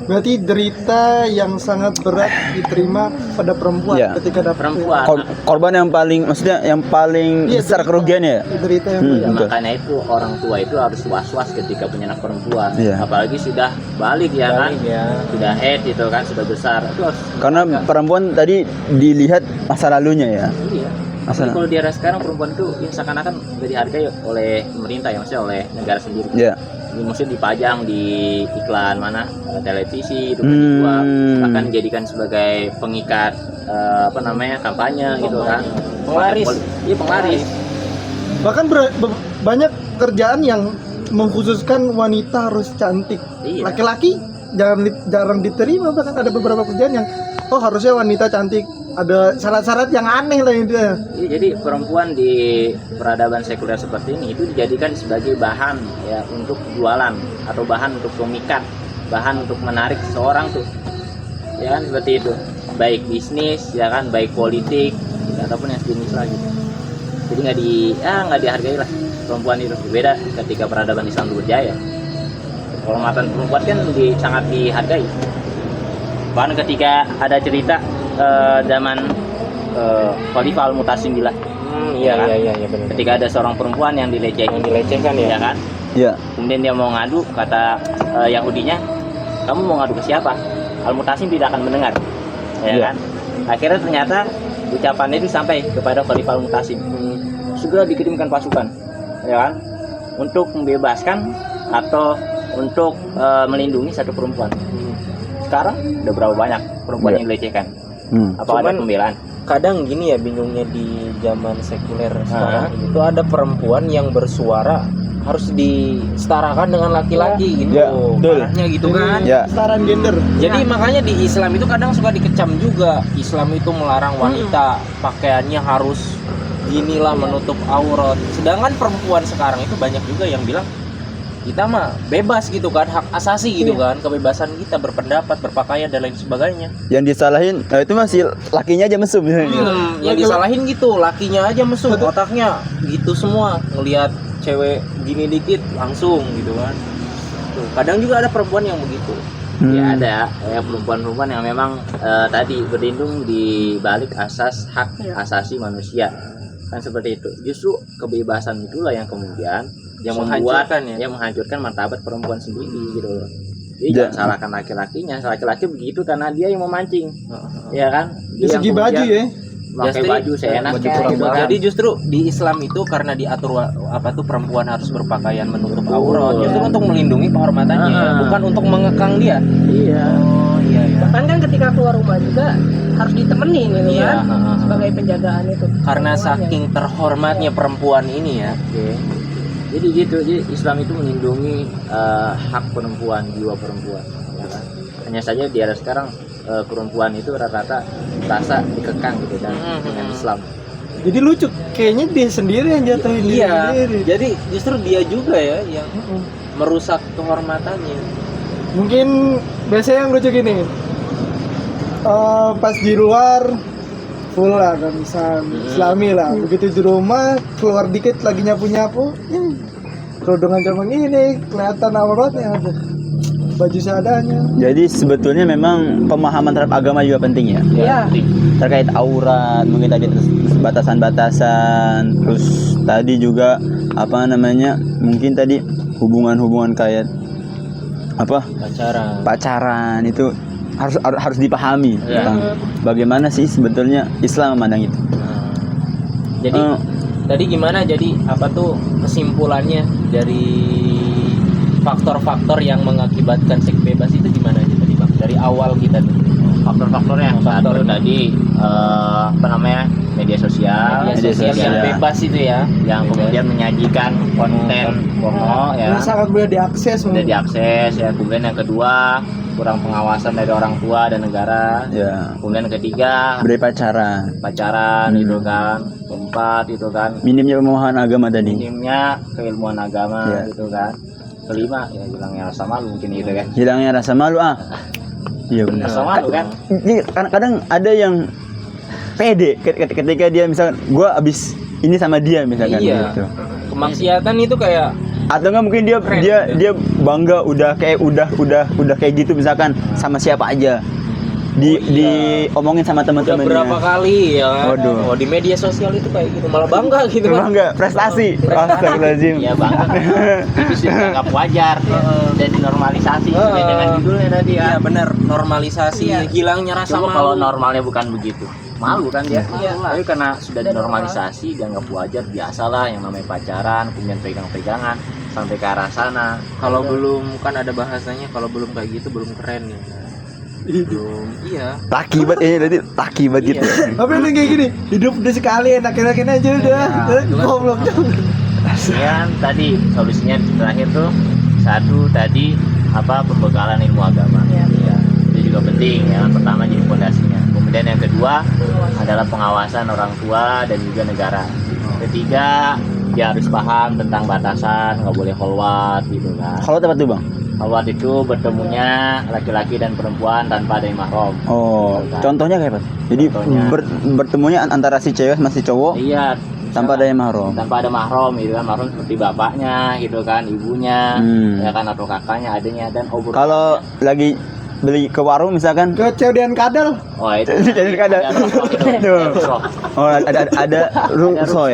[SPEAKER 2] Berarti derita yang sangat berat diterima pada perempuan
[SPEAKER 1] Iya.
[SPEAKER 2] ketika dapat
[SPEAKER 3] Perempuan.
[SPEAKER 1] Korban yang paling, maksudnya yang paling
[SPEAKER 2] Iya,
[SPEAKER 1] besar
[SPEAKER 2] derita.
[SPEAKER 1] kerugiannya ya.
[SPEAKER 2] Derita yang
[SPEAKER 1] Hmm.
[SPEAKER 2] berat.
[SPEAKER 3] Ya,
[SPEAKER 1] Betul.
[SPEAKER 3] makanya itu orang tua itu harus was-was ketika punya anak perempuan.
[SPEAKER 1] Iya.
[SPEAKER 3] Apalagi sudah balik ya kan,
[SPEAKER 4] Balik ya.
[SPEAKER 3] sudah head itu kan, sudah besar. Itu harus
[SPEAKER 1] Karena perempuan tadi dilihat masa lalunya ya.
[SPEAKER 3] iya.
[SPEAKER 1] Masa-
[SPEAKER 3] Tapi kalau di era sekarang perempuan itu ya seakan-akan nggak dihargai oleh pemerintah ya, maksudnya oleh negara sendiri.
[SPEAKER 1] Ya.
[SPEAKER 3] Ini maksudnya dipajang di iklan mana televisi itu
[SPEAKER 1] Hmm.
[SPEAKER 3] dijual, bahkan dijadikan sebagai pengikat kampanye gitu kan.
[SPEAKER 4] Penglaris.
[SPEAKER 3] Iya penglaris.
[SPEAKER 2] Bahkan banyak kerjaan yang mengkhususkan wanita harus cantik.
[SPEAKER 3] Iya.
[SPEAKER 2] Laki-laki jarang diterima, bahkan ada beberapa kerjaan yang harusnya wanita cantik. Ada syarat-syarat yang aneh lah itu.
[SPEAKER 3] Iya, jadi perempuan di peradaban sekuler seperti ini itu dijadikan sebagai bahan ya untuk jualan atau bahan untuk pemikat, bahan untuk menarik seseorang tuh. Ya kan seperti itu. Baik bisnis, ya kan, baik politik, ya, ataupun yang sejenis lagi. Jadi nggak dihargai lah perempuan itu. Beda ketika peradaban Islam dulu berjaya. Kehormatan perempuan kan sangat dihargai. Bahkan ketika ada cerita zaman Khalifah Al-Mutasim billah.
[SPEAKER 4] Iya
[SPEAKER 3] kan?
[SPEAKER 4] iya benar.
[SPEAKER 3] Ketika ada seorang perempuan yang dilecehkan,
[SPEAKER 4] Ya.
[SPEAKER 3] ya kan?
[SPEAKER 1] Ya.
[SPEAKER 3] Kemudian dia mau ngadu, kata Yahudinya, kamu mau ngadu ke siapa? Al-Mutasim tidak akan mendengar, ya
[SPEAKER 1] Iya.
[SPEAKER 3] kan? Akhirnya ternyata ucapannya itu sampai kepada Khalifah Al-Mutasim. Segera dikirimkan pasukan, ya kan? Untuk membebaskan atau untuk melindungi satu perempuan. Sekarang udah berapa banyak perempuan
[SPEAKER 1] Iya.
[SPEAKER 3] yang dilecehkan? Apa ada
[SPEAKER 4] Cuman-
[SPEAKER 3] pembelaan?
[SPEAKER 4] Kadang gini ya bingungnya di zaman sekuler sekarang itu ada perempuan yang bersuara harus disetarakan dengan laki-laki gitu.
[SPEAKER 1] Ya, betul.
[SPEAKER 4] Parahnya gitu kan.
[SPEAKER 1] Ya.
[SPEAKER 2] Kesetaraan gender.
[SPEAKER 4] Jadi makanya di Islam itu kadang suka dikecam juga. Islam itu melarang wanita pakaiannya harus ginilah menutup aurat. Sedangkan perempuan sekarang itu banyak juga yang bilang kita mah bebas gitu kan, hak asasi gitu kan, kebebasan kita berpendapat, berpakaian dan lain sebagainya.
[SPEAKER 1] Yang disalahin, itu masih lakinya aja mesum.
[SPEAKER 4] Yang disalahin gitu, lakinya aja mesum, otaknya gitu semua, ngelihat cewek gini dikit langsung gitu kan. Tuh, kadang juga ada perempuan yang begitu.
[SPEAKER 3] Ya ada ya perempuan-perempuan yang memang tadi berlindung di balik asas hak asasi manusia kan seperti itu. Justru kebebasan itulah yang kemudian yang membuat
[SPEAKER 4] Menghancurkan ya?
[SPEAKER 3] yang menghancurkan martabat perempuan sendiri gitu loh. Jadi
[SPEAKER 1] Ya.
[SPEAKER 3] jangan salahkan laki-lakinya, laki-laki begitu karena dia yang memancing, ya kan?
[SPEAKER 2] Dari
[SPEAKER 3] Dia
[SPEAKER 2] segi
[SPEAKER 3] yang
[SPEAKER 2] baju
[SPEAKER 3] kemudian
[SPEAKER 2] ya.
[SPEAKER 3] pakai
[SPEAKER 4] Jadi-
[SPEAKER 3] baju seenaknya
[SPEAKER 4] Baju
[SPEAKER 3] gitu
[SPEAKER 4] perempuan.
[SPEAKER 3] kan.
[SPEAKER 4] Jadi justru di Islam itu karena diatur perempuan harus berpakaian menutup aurat, justru untuk melindungi kehormatannya, bukan untuk mengekang dia.
[SPEAKER 3] Iya.
[SPEAKER 4] Oh iya iya.
[SPEAKER 6] Bahkan kan ketika keluar rumah juga harus ditemenin gitu
[SPEAKER 4] Iya,
[SPEAKER 6] kan, sebagai penjagaan itu.
[SPEAKER 4] Karena
[SPEAKER 6] Semuanya.
[SPEAKER 4] saking terhormatnya perempuan ini ya.
[SPEAKER 3] Oke. Jadi gitu, jadi Islam itu melindungi hak perempuan, jiwa perempuan, ya kan? Hanya saja di era sekarang perempuan itu rata-rata merasa dikekang gitu kan dengan Islam.
[SPEAKER 2] Jadi lucu, kayaknya dia sendiri yang jatuhin diri
[SPEAKER 4] Iya.
[SPEAKER 2] sendiri.
[SPEAKER 4] Jadi justru dia juga ya yang merusak kehormatannya.
[SPEAKER 2] Mungkin biasanya yang lucu gini, pas di luar full lah kan, Islami lah. Begitu di rumah keluar dikit lagi nyapu-nyapu, kerudungan cabang ini kelihatan auratnya, baju seadanya.
[SPEAKER 1] Jadi sebetulnya memang pemahaman terhadap agama juga penting ya.
[SPEAKER 6] Iya.
[SPEAKER 1] Terkait aurat, mungkin tadi terus batasan-batasan, terus tadi juga mungkin tadi hubungan-hubungan kayak pacaran itu harus dipahami
[SPEAKER 3] Iya.
[SPEAKER 1] tentang bagaimana sih sebetulnya Islam memandang itu.
[SPEAKER 4] Jadi tadi gimana? Jadi apa tuh kesimpulannya dari faktor-faktor yang mengakibatkan seks bebas itu gimana aja tadi Bang? Dari awal kita tuh.
[SPEAKER 3] Faktor-faktornya yang satu tadi media sosial,
[SPEAKER 4] Media sosial yang bebas itu ya.
[SPEAKER 3] yang kemudian menyajikan konten porno ya.
[SPEAKER 2] Yang sangat mudah diakses.
[SPEAKER 3] Sudah diakses ya. Kemudian yang kedua kurang pengawasan dari orang tua dan negara.
[SPEAKER 1] Ya.
[SPEAKER 3] Kemudian yang ketiga
[SPEAKER 1] Beri pacaran.
[SPEAKER 3] itu kan. Keempat itu kan
[SPEAKER 1] Minimnya pemahaman agama tadi.
[SPEAKER 3] minimnya keilmuan agama
[SPEAKER 1] Iya.
[SPEAKER 3] gitu kan. Kelima ya hilangnya rasa malu mungkin gitu kan.
[SPEAKER 1] Hilangnya rasa malu Iya benar.
[SPEAKER 3] Rasa malu kan.
[SPEAKER 1] Ini kadang ada yang pede ketika dia misalkan gua abis ini sama dia misalkan
[SPEAKER 4] Iya.
[SPEAKER 1] gitu.
[SPEAKER 4] Kemaksiatan itu kayak
[SPEAKER 1] Atau enggak mungkin dia bangga udah kayak gitu misalkan sama siapa aja. Diomongin sama
[SPEAKER 4] Udah
[SPEAKER 1] teman-temannya.
[SPEAKER 4] berapa kali ya kan?
[SPEAKER 1] Waduh.
[SPEAKER 4] Oh, di media sosial itu kayak gitu malah bangga gitu kan.
[SPEAKER 1] Bangga prestasi. Astagfirullahaladzim.
[SPEAKER 3] Ya bangga itu sih nggak wajar dan dinormalisasi sesuai dengan judulnya tadi
[SPEAKER 4] Iya
[SPEAKER 3] ya.
[SPEAKER 4] benar, normalisasi hilangnya rasa
[SPEAKER 3] Cuma
[SPEAKER 4] malu.
[SPEAKER 3] kalau normalnya bukan begitu, malu kan dia.
[SPEAKER 6] Iya.
[SPEAKER 3] Tapi karena sudah dinormalisasi, dianggap wajar, biasalah yang namanya pacaran, kemudian pegang-pegangan sampai ke arah sana.
[SPEAKER 4] Kalau belum kan ada bahasanya, kalau belum kayak gitu belum keren ya. Belum, iya.
[SPEAKER 1] Laki banget ini tadi, laki banget gitu.
[SPEAKER 2] Tapi ini kayak gini, hidup udah sekali enak-enakin aja udah. Goblok.
[SPEAKER 3] Kemudian tadi solusinya terakhir tuh satu tadi apa pembekalan ilmu agama.
[SPEAKER 6] Iya.
[SPEAKER 3] Ya, itu juga penting ya. Pertama jadi fondasinya. Kemudian yang kedua adalah pengawasan orang tua dan juga negara. Ketiga dia harus paham tentang batasan, nggak boleh kholwat gitu kan.
[SPEAKER 1] Kalau tempat tuh bang?
[SPEAKER 3] Kholwat itu bertemunya laki-laki dan perempuan tanpa ada yang mahram.
[SPEAKER 1] Oh, contohnya kayak apa? Jadi
[SPEAKER 3] Contohnya.
[SPEAKER 1] bertemunya antara si cewek sama si cowok
[SPEAKER 3] Iya.
[SPEAKER 1] tanpa ada yang mahram.
[SPEAKER 3] Tanpa ada mahram gitu kan, mahram seperti bapaknya gitu kan, ibunya, ya kan atau kakaknya, adanya dan obrolan.
[SPEAKER 1] Kalau lagi beli ke warung misalkan,
[SPEAKER 2] Ke cewek kadal.
[SPEAKER 3] oh itu
[SPEAKER 1] Jadi kadang-
[SPEAKER 3] ada rusuh itu.
[SPEAKER 1] Tuh.
[SPEAKER 3] Rusuh.
[SPEAKER 1] oh ada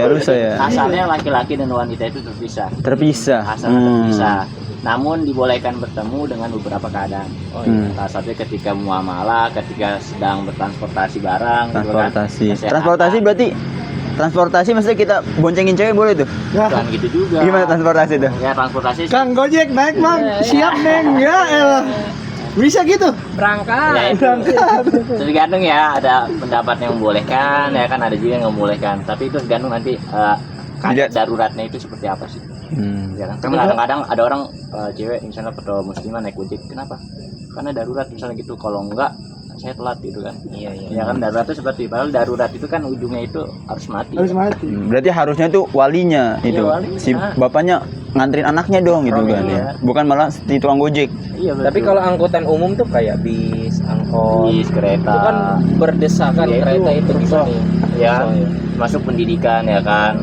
[SPEAKER 1] rusuh ya.
[SPEAKER 3] Asalnya laki-laki dan wanita itu terpisah.
[SPEAKER 1] Terpisah.
[SPEAKER 3] Asalnya terpisah. Namun dibolehkan bertemu dengan beberapa keadaan. Oh,
[SPEAKER 1] Hmm.
[SPEAKER 3] Salah satunya ketika muamalah, ketika sedang bertransportasi barang, gitu kan.
[SPEAKER 1] Transportasi.
[SPEAKER 3] Kesehatan.
[SPEAKER 1] Transportasi berarti transportasi maksudnya kita boncengin cewek boleh tuh?
[SPEAKER 2] Ya.
[SPEAKER 3] Bukan gitu juga.
[SPEAKER 1] Gimana transportasi tuh?
[SPEAKER 3] Ya transportasi
[SPEAKER 2] Kang Gojek naik mang, siap neng ya elah. Bisa gitu.
[SPEAKER 6] Berangkat.
[SPEAKER 3] ya, itu tergantung ya, ada pendapat yang membolehkan ya kan, ada juga yang nggak membolehkan, tapi itu tergantung nanti keadaan
[SPEAKER 1] Tidak.
[SPEAKER 3] daruratnya itu seperti apa sih ya kan. Tapi kadang-kadang ada orang cewek misalnya atau muslimah naik ojek, kenapa? Karena darurat misalnya gitu, kalau enggak saya telat gitu kan.
[SPEAKER 4] Iya.
[SPEAKER 3] Ya kan darurat itu seperti, padahal darurat itu kan ujungnya itu harus mati.
[SPEAKER 2] Harus mati.
[SPEAKER 1] Berarti harusnya tuh walinya itu.
[SPEAKER 3] walinya.
[SPEAKER 1] Si bapaknya nganterin anaknya dong gitu kan
[SPEAKER 3] Iya.
[SPEAKER 1] ya. Bukan malah si tukang gojek.
[SPEAKER 3] Iya betul.
[SPEAKER 4] Tapi kalau angkutan umum tuh kayak bis, angkot,
[SPEAKER 3] bis, kereta
[SPEAKER 4] itu kan berdesakan
[SPEAKER 3] Ya, itu
[SPEAKER 4] kereta itu gimana ya?
[SPEAKER 3] ya
[SPEAKER 4] So, ya.
[SPEAKER 3] masuk pendidikan ya kan,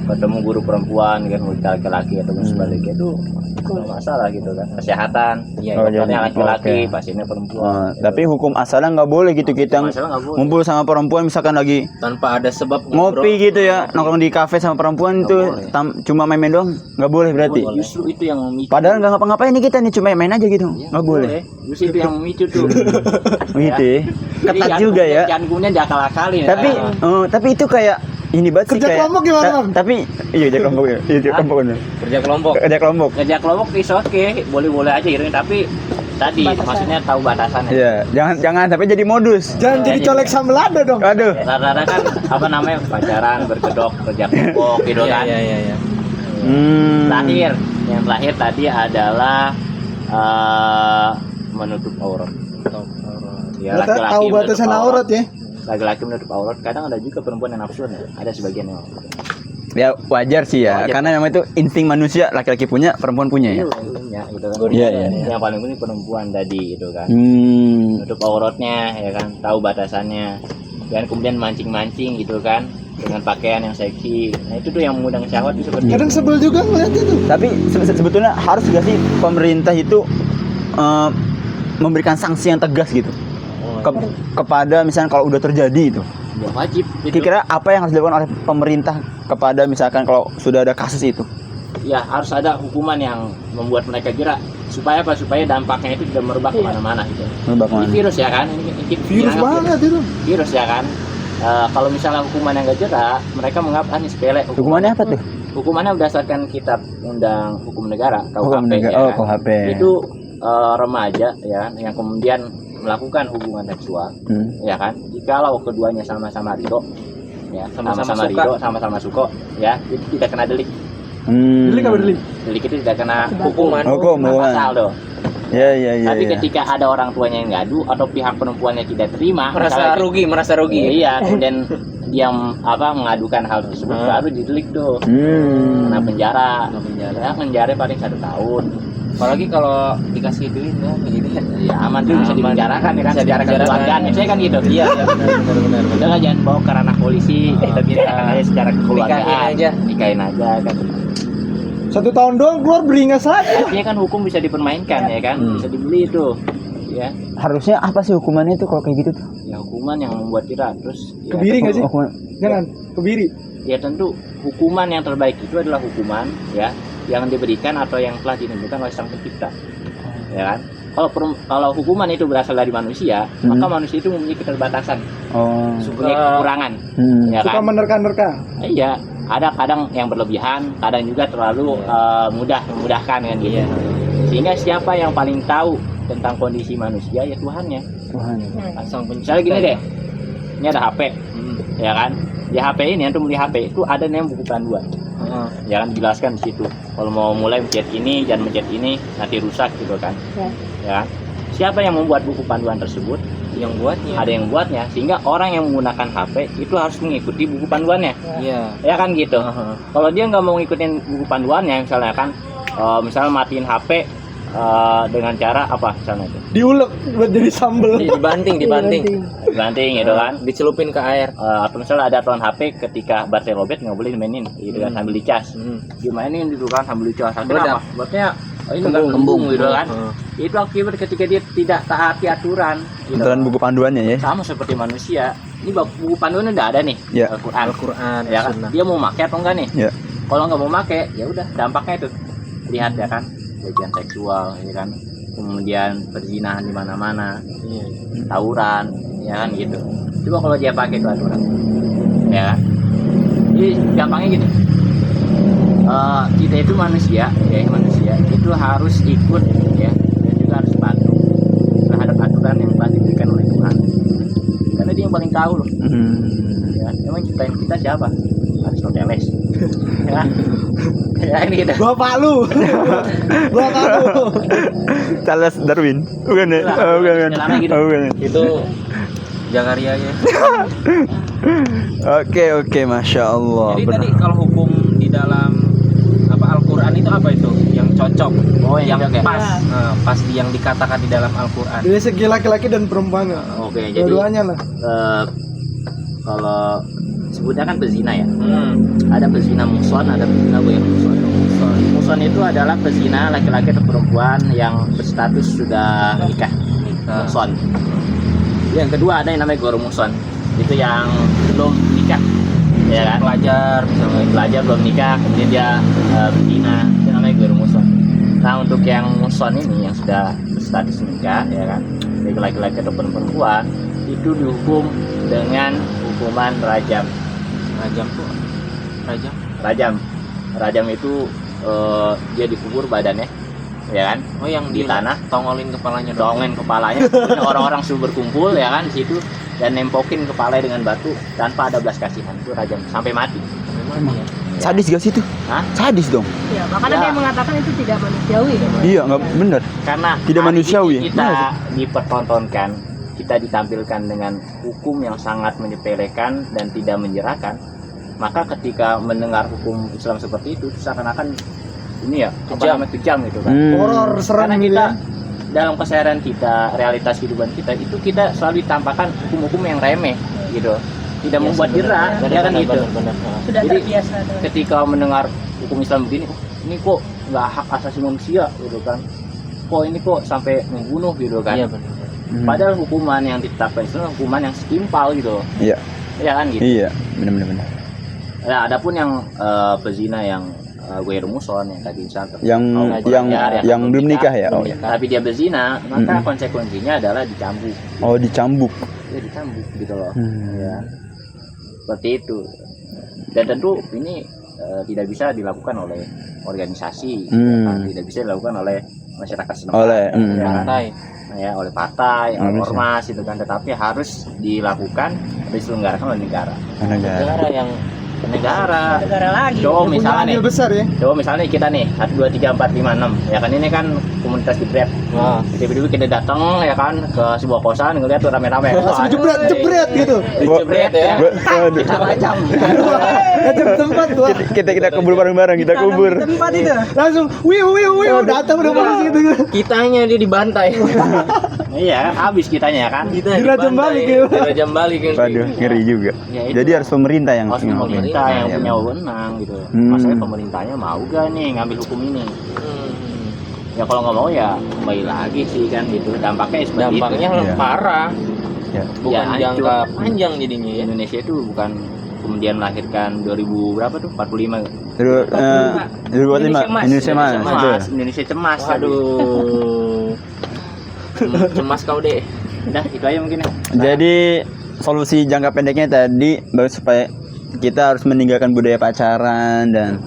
[SPEAKER 3] ketemu guru perempuan kan, murid laki-laki ataupun sebaliknya itu nggak masalah gitu kan. Kesehatan
[SPEAKER 4] Iya,
[SPEAKER 1] Oh,
[SPEAKER 3] dokternya
[SPEAKER 1] jadi-
[SPEAKER 3] laki-laki,
[SPEAKER 1] oke.
[SPEAKER 3] pasiennya perempuan.
[SPEAKER 1] Tapi hukum asalnya nggak boleh gitu kita
[SPEAKER 3] Masalah nggak boleh.
[SPEAKER 1] ngumpul sama perempuan misalkan lagi
[SPEAKER 4] Tanpa ada sebab
[SPEAKER 1] ngopi gitu ya, nongkrong di kafe sama perempuan itu
[SPEAKER 3] boleh.
[SPEAKER 1] cuma main-main doang, nggak boleh berarti.
[SPEAKER 3] Justru itu yang memicu.
[SPEAKER 1] Padahal nggak ngapa-ngapain nih kita nih, cuma main aja gitu, nggak boleh.
[SPEAKER 3] Justru itu yang memicu tuh.
[SPEAKER 1] Gitu ya.
[SPEAKER 3] Jadi
[SPEAKER 1] Ketat
[SPEAKER 3] jangan-
[SPEAKER 1] juga ya.
[SPEAKER 3] Jangan kemudian diakal-akalin.
[SPEAKER 1] Tapi tapi itu kayak ini banget sih
[SPEAKER 2] Kerja
[SPEAKER 1] kayak.
[SPEAKER 2] kelompok gimana, Bang?
[SPEAKER 1] Tapi iya kerja kelompok ya. Iya kerja kelompok bener.
[SPEAKER 4] kerja kelompok.
[SPEAKER 1] Kerja kelompok.
[SPEAKER 3] kerja kelompok is oke, boleh-boleh aja gitu, tapi tadi maksudnya tahu batasannya.
[SPEAKER 1] Iya, jangan sampai jadi modus.
[SPEAKER 2] Jangan jadi colek sambal lado dong.
[SPEAKER 1] Aduh.
[SPEAKER 3] Rata-rata kan apa namanya pacaran, berkedok, kerja kelompok gitu kan.
[SPEAKER 4] Iya.
[SPEAKER 3] Terakhir, yang terakhir tadi adalah menutup aurat. Ya,
[SPEAKER 2] Ternyata tahu
[SPEAKER 3] menutup
[SPEAKER 2] batasan aurat ya.
[SPEAKER 3] Laki-laki menutup aurat. Kadang ada juga perempuan yang nafsu ya. Ada sebagian yang.
[SPEAKER 1] Ya wajar sih ya,
[SPEAKER 3] Wajar.
[SPEAKER 1] karena memang itu insting manusia, laki-laki punya, perempuan punya ya.
[SPEAKER 3] Ya, gitu kan.
[SPEAKER 1] Iya, iya.
[SPEAKER 3] Yang paling penting perempuan tadi gitu kan.
[SPEAKER 1] Hmm.
[SPEAKER 3] Nutup auratnya ya kan, tahu batasannya. Dan kemudian mancing-mancing gitu kan dengan pakaian yang seksi. Nah, itu tuh yang mengundang syahwat itu seperti
[SPEAKER 2] Kadang sebel juga ngeliat itu.
[SPEAKER 1] Tapi sebetulnya harus gak sih pemerintah itu memberikan sanksi yang tegas gitu kepada misalnya kalau udah terjadi itu.
[SPEAKER 3] ya, wajib gitu.
[SPEAKER 1] Kira-kira apa yang harus dilakukan oleh pemerintah kepada misalkan kalau sudah ada kasus itu?
[SPEAKER 3] Ya harus ada hukuman yang membuat mereka jerak, supaya apa? Supaya dampaknya itu tidak merebak kemana-mana gitu.
[SPEAKER 1] Merebak
[SPEAKER 3] Ini
[SPEAKER 1] mana?
[SPEAKER 3] virus ya kan, ini
[SPEAKER 2] Virus
[SPEAKER 3] dianggap
[SPEAKER 2] banget itu.
[SPEAKER 3] virus ya kan. Kalau misalnya hukuman yang gak jerak, mereka menganggap ini sepele.
[SPEAKER 1] Hukumannya apa tuh?
[SPEAKER 3] Hukumannya berdasarkan kitab undang hukum negara
[SPEAKER 1] Hukum
[SPEAKER 3] KUHP.
[SPEAKER 1] negara.
[SPEAKER 3] ya
[SPEAKER 1] Oh,
[SPEAKER 3] kan?
[SPEAKER 1] KUHP.
[SPEAKER 3] Itu remaja ya yang kemudian melakukan hubungan seksual ya kan, jikalau keduanya sama-sama ridho ya, sama-sama
[SPEAKER 4] suka.
[SPEAKER 3] ridho, sama-sama suka ya, itu tidak kena delik.
[SPEAKER 2] Delik apa delik?
[SPEAKER 3] Delik itu tidak kena
[SPEAKER 4] Hukuman.
[SPEAKER 1] Hukum,
[SPEAKER 3] kena
[SPEAKER 1] hukuman.
[SPEAKER 3] pasal doh.
[SPEAKER 1] Ya ya ya.
[SPEAKER 3] Tapi
[SPEAKER 1] ya.
[SPEAKER 3] ketika ada orang tuanya yang ngadu atau pihak perempuannya tidak terima,
[SPEAKER 4] Merasa rugi.
[SPEAKER 3] iya, kemudian dia mengadukan hal tersebut, baru didelik tuh, kena penjara, ya penjara paling 1 tahun.
[SPEAKER 4] Apalagi kalau dikasih duit ya begitu ya.
[SPEAKER 3] Ya aman tuh, bisa dipenjarakan ya kan,
[SPEAKER 4] Bisa
[SPEAKER 3] secara
[SPEAKER 4] dipenjarakan.
[SPEAKER 3] kekeluargaan, saya kan gitu.
[SPEAKER 4] Iya, benar.
[SPEAKER 3] Udah lah, jangan bawa ke ranah polisi, tapi
[SPEAKER 4] iya.
[SPEAKER 3] aja secara kekeluargaan.
[SPEAKER 4] Nikahin aja.
[SPEAKER 3] Nikahin aja kan.
[SPEAKER 2] 1 tahun doang keluar beringas aja.
[SPEAKER 3] Artinya kan hukum bisa dipermainkan ya kan, bisa dibeli itu. Ya,
[SPEAKER 1] Harusnya apa sih hukumannya itu kalau kayak gitu tuh?
[SPEAKER 3] ya hukuman yang membuat jerah terus ya,
[SPEAKER 2] Kebiri nggak sih?
[SPEAKER 1] Hukuman.
[SPEAKER 2] Jangan kebiri.
[SPEAKER 3] ya tentu hukuman yang terbaik itu adalah hukuman ya yang diberikan atau yang telah ditentukan oleh Sang Pencipta. Ya kan? Kalau hukuman itu berasal dari manusia, maka manusia itu mempunyai keterbatasan,
[SPEAKER 1] Oh.
[SPEAKER 3] mempunyai kekurangan, ya
[SPEAKER 2] Suka
[SPEAKER 3] kan?
[SPEAKER 2] menerka-nerka.
[SPEAKER 3] Iya, ada kadang yang berlebihan, kadang juga terlalu memudahkan kan gitu. Sehingga siapa yang paling tahu tentang kondisi manusia ya Tuhannya.
[SPEAKER 1] Tuhan.
[SPEAKER 3] Sang Pencipta. Misalnya gini deh, ini ada HP, ya kan? Di HP ini untuk beli HP itu ada namanya buku panduan. Ya kan dijelaskan di situ. Kalau mau mulai mencet ini, jangan mencet ini, nanti rusak gitu kan. Ya kan? Siapa yang membuat buku panduan tersebut?
[SPEAKER 4] Yang buatnya.
[SPEAKER 3] Ada yang buatnya, sehingga orang yang menggunakan HP itu harus mengikuti buku panduannya.
[SPEAKER 4] Iya.
[SPEAKER 3] Ya kan gitu. Kalau dia nggak mau ngikutin buku panduannya, misalnya kan, misalnya matiin HP dengan cara apa misalnya itu?
[SPEAKER 2] Diulek buat jadi sambel.
[SPEAKER 4] Dibanting.
[SPEAKER 3] Dibanting gitu kan.
[SPEAKER 4] Dicelupin ke air.
[SPEAKER 3] Atau misalnya ada aturan HP ketika baterai lobet nggak boleh dimainin gitu kan sambil dicas. Dimainin gitu kan sambil dicas. Akhirnya apa? Buatnya ini nggak kembung gitu kan. Itu akibat ketika dia tidak taati aturan. Gitu.
[SPEAKER 1] Aturan buku panduannya ya.
[SPEAKER 3] Sama seperti manusia. Ini buku panduannya udah ada nih.
[SPEAKER 1] Ya.
[SPEAKER 3] Al-Quran. Ya kan? Dia mau pakai atau enggak nih?
[SPEAKER 1] Ya.
[SPEAKER 3] Kalau nggak mau pakai, ya udah dampaknya itu. Lihat ya kan, pelecehan seksual, ya kan, kemudian perzinahan di mana-mana, tawuran, ya kan gitu. Coba kalau dia pakai itu aturan, ya kan. Jadi gampangnya gini, kita itu manusia, itu harus ikut, ya, dan juga harus patuh terhadap aturan yang telah diberikan oleh Tuhan. Karena dia yang paling tahu loh. Ya, emang ciptain kita siapa? Aristoteles. Ya. Ya ini gitu.
[SPEAKER 2] Bapak lu. Bapak lu.
[SPEAKER 1] Charles Darwin. Bukan ya? Oh, bukan.
[SPEAKER 3] Jalannya gitu.
[SPEAKER 1] Oh, bukan.
[SPEAKER 4] Itu Jagarianya.
[SPEAKER 1] Oke, masya Allah.
[SPEAKER 4] Jadi
[SPEAKER 1] Benar.
[SPEAKER 4] tadi kalau hukum di dalam apa Al-Qur'an itu apa itu? Yang cocok, yang
[SPEAKER 3] cocok ya?
[SPEAKER 4] pas, pas yang dikatakan di dalam Al-Qur'an.
[SPEAKER 2] Dari segi laki-laki dan perempuan.
[SPEAKER 3] Oke, jadi
[SPEAKER 2] Dua-duanya lah.
[SPEAKER 3] kalau sebutnya kan pezina ya. Ada pezina muson, ada pezina ghairu muson. Muson itu adalah pezina laki-laki atau perempuan yang berstatus sudah nikah. Muson. Yang kedua ada yang namanya ghairu muson. Itu yang belum nikah. Ya kan?
[SPEAKER 4] Pelajar misalnya.
[SPEAKER 3] Pelajar belum nikah, kemudian dia berzina, itu namanya ghairu muson. Nah, untuk yang muson ini yang sudah berstatus nikah, ya kan, baik laki-laki atau perempuan, itu dihukum dengan hukuman rajam. Rajam itu dia dikubur badannya, ya kan?
[SPEAKER 4] Oh, yang
[SPEAKER 3] Di tanah,
[SPEAKER 4] tongolin kepalanya dong.
[SPEAKER 3] dongeng kepalanya. Kemudian orang-orang suruh berkumpul, ya kan, di situ dan nempokin kepalanya dengan batu tanpa ada belas kasihan. Itu rajam sampai mati.
[SPEAKER 1] Sadis gak sih itu?
[SPEAKER 3] Hah?
[SPEAKER 1] Sadis dong.
[SPEAKER 6] Ya, makanya
[SPEAKER 3] Ya.
[SPEAKER 6] dia mengatakan itu tidak manusiawi.
[SPEAKER 1] Iya, nggak bener.
[SPEAKER 3] Karena
[SPEAKER 1] Tidak
[SPEAKER 3] hari
[SPEAKER 1] manusiawi.
[SPEAKER 3] ini kita dipertontonkan, kita ditampilkan dengan hukum yang sangat menyepelekan dan tidak menjerahkan. Maka ketika mendengar hukum Islam seperti itu seakan-akan ini ya kejam gitu kan.
[SPEAKER 2] Horor serem
[SPEAKER 3] Karena
[SPEAKER 2] gitu
[SPEAKER 3] kita
[SPEAKER 2] ya.
[SPEAKER 3] dalam keseharian kita, realitas kehidupan kita itu kita selalu ditampakkan hukum-hukum yang remeh gitu. Tidak membuat jerah, ya kan gitu.
[SPEAKER 6] Sudah
[SPEAKER 3] Jadi,
[SPEAKER 6] terbiasa dengan
[SPEAKER 3] Ketika mendengar hukum Islam begini, oh, ini kok nggak hak asasi manusia gitu kan. Kok ini kok sampai membunuh gitu kan.
[SPEAKER 4] Iya benar.
[SPEAKER 3] Padahal hukuman yang ditetapkan itu hukuman yang setimpal gitu.
[SPEAKER 1] Iya.
[SPEAKER 3] Ya kan gitu.
[SPEAKER 1] Iya, benar.
[SPEAKER 3] Nah, adapun yang pezina yang ghairu muson yang tadi misalnya
[SPEAKER 1] Yang belum nikah ya. Oh,
[SPEAKER 4] Belum
[SPEAKER 1] iya.
[SPEAKER 3] tapi dia berzina, maka konsekuensinya adalah dicambuk.
[SPEAKER 1] Oh, dicambuk.
[SPEAKER 3] Ya dicambuk gitu loh.
[SPEAKER 1] Hmm.
[SPEAKER 3] Ya. Seperti itu. Dan tentu ini tidak bisa dilakukan oleh organisasi, ya kan? Tidak bisa dilakukan oleh masyarakat setempat.
[SPEAKER 1] Oleh,
[SPEAKER 3] ya kan?
[SPEAKER 4] Partai.
[SPEAKER 3] Ya, oleh partai, oleh
[SPEAKER 1] Harus,
[SPEAKER 3] ormas itu kan, tetapi harus dilakukan, diselenggarakan oleh negara.
[SPEAKER 4] Negara yang
[SPEAKER 3] Negara.
[SPEAKER 6] lagi.
[SPEAKER 3] Coba
[SPEAKER 2] Punya
[SPEAKER 3] misalnya nih,
[SPEAKER 2] andil besar ya.
[SPEAKER 3] coba misalnya kita nih 1, 2, 3, 4, 5, 6 ya kan, ini kan komunitas jebret
[SPEAKER 4] Wah,
[SPEAKER 3] Tiba-tiba kita datang ya kan ke sebuah kosan ngeliat tuh rame-rame.
[SPEAKER 2] Langsung jebret gitu.
[SPEAKER 4] jebret ya.
[SPEAKER 1] Waduh.
[SPEAKER 2] Ngajak tempat gua.
[SPEAKER 1] Kita kubur bareng-bareng, kita kubur.
[SPEAKER 6] Tempat itu.
[SPEAKER 2] Langsung wiu datang udah balas gitu.
[SPEAKER 4] Kitanya dia dibantai.
[SPEAKER 3] Iya, habis kitanya kan.
[SPEAKER 4] Kita
[SPEAKER 2] Dirajam balik ya.
[SPEAKER 4] Dirajam balik yang
[SPEAKER 1] Waduh, ngeri juga.
[SPEAKER 3] Ya, itu.
[SPEAKER 1] Jadi harus pemerintah yang
[SPEAKER 3] Harus
[SPEAKER 1] ngawasin.
[SPEAKER 3] pemerintah yang
[SPEAKER 1] Ya,
[SPEAKER 3] punya wewenang gitu.
[SPEAKER 1] Hmm.
[SPEAKER 3] Masalahnya pemerintahnya mau gak nih ngambil hukum ini? Ya kalau nggak mau ya kembali lagi sih kan gitu. Dampaknya seperti
[SPEAKER 4] Dampaknya
[SPEAKER 3] itu.
[SPEAKER 1] Iya.
[SPEAKER 4] parah.
[SPEAKER 1] Ya.
[SPEAKER 4] Bukan
[SPEAKER 3] Ya, hancur.
[SPEAKER 4] jangka panjang jadinya ya.
[SPEAKER 3] Indonesia itu bukan kemudian melahirkan 2000 berapa tuh? 45.
[SPEAKER 1] Terus 2025 Indonesia Mas.
[SPEAKER 3] Cemas, Indonesia cemas.
[SPEAKER 4] Waduh. Cemas kau deh.
[SPEAKER 3] Udah, itu aja mungkin ya.
[SPEAKER 1] Jadi solusi jangka pendeknya tadi bagus supaya kita harus meninggalkan budaya pacaran dan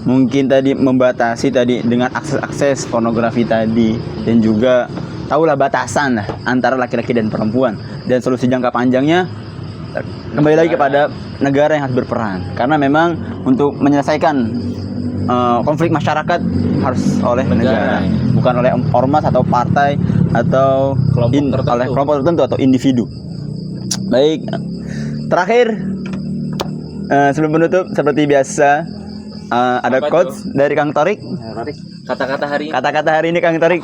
[SPEAKER 1] mungkin tadi membatasi tadi dengan akses pornografi tadi dan juga tahulah batasan lah antara laki-laki dan perempuan. Dan solusi jangka panjangnya kembali lagi kepada negara yang harus berperan karena memang untuk menyelesaikan konflik masyarakat harus oleh negara, bukan oleh ormas atau partai atau
[SPEAKER 4] Kelompok tertentu.
[SPEAKER 1] oleh kelompok tertentu atau individu. Baik, terakhir sebelum menutup seperti biasa ada
[SPEAKER 4] Apa
[SPEAKER 1] quotes dari Kang Torik.
[SPEAKER 4] Kata-kata hari ini.
[SPEAKER 1] Kata-kata hari ini Kang Torik.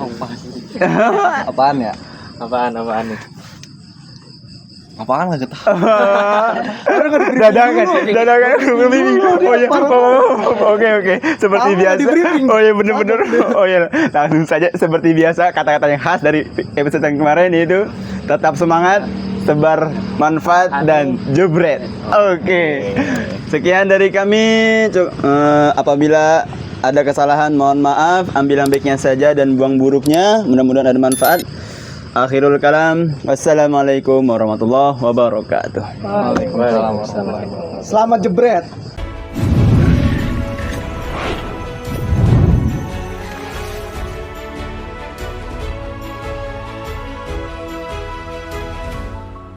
[SPEAKER 5] Apaan ya?
[SPEAKER 4] Apaan nih?
[SPEAKER 5] Apaan lah kita?
[SPEAKER 1] Dadakan. Oh iya. Oke. Seperti
[SPEAKER 2] Kamu
[SPEAKER 1] biasa.
[SPEAKER 2] di briefing.
[SPEAKER 1] Oh iya bener. Oh iya. Langsung saja seperti biasa kata-kata yang khas dari episode yang kemarin itu tetap semangat, sebar manfaat dan jebret. Oke. Sekian dari kami. Apabila ada kesalahan mohon maaf, ambil yang baiknya saja dan buang buruknya. Mudah-mudahan ada manfaat. Akhirul kalam. Wassalamualaikum warahmatullahi wabarakatuh.
[SPEAKER 2] Selamat jebret.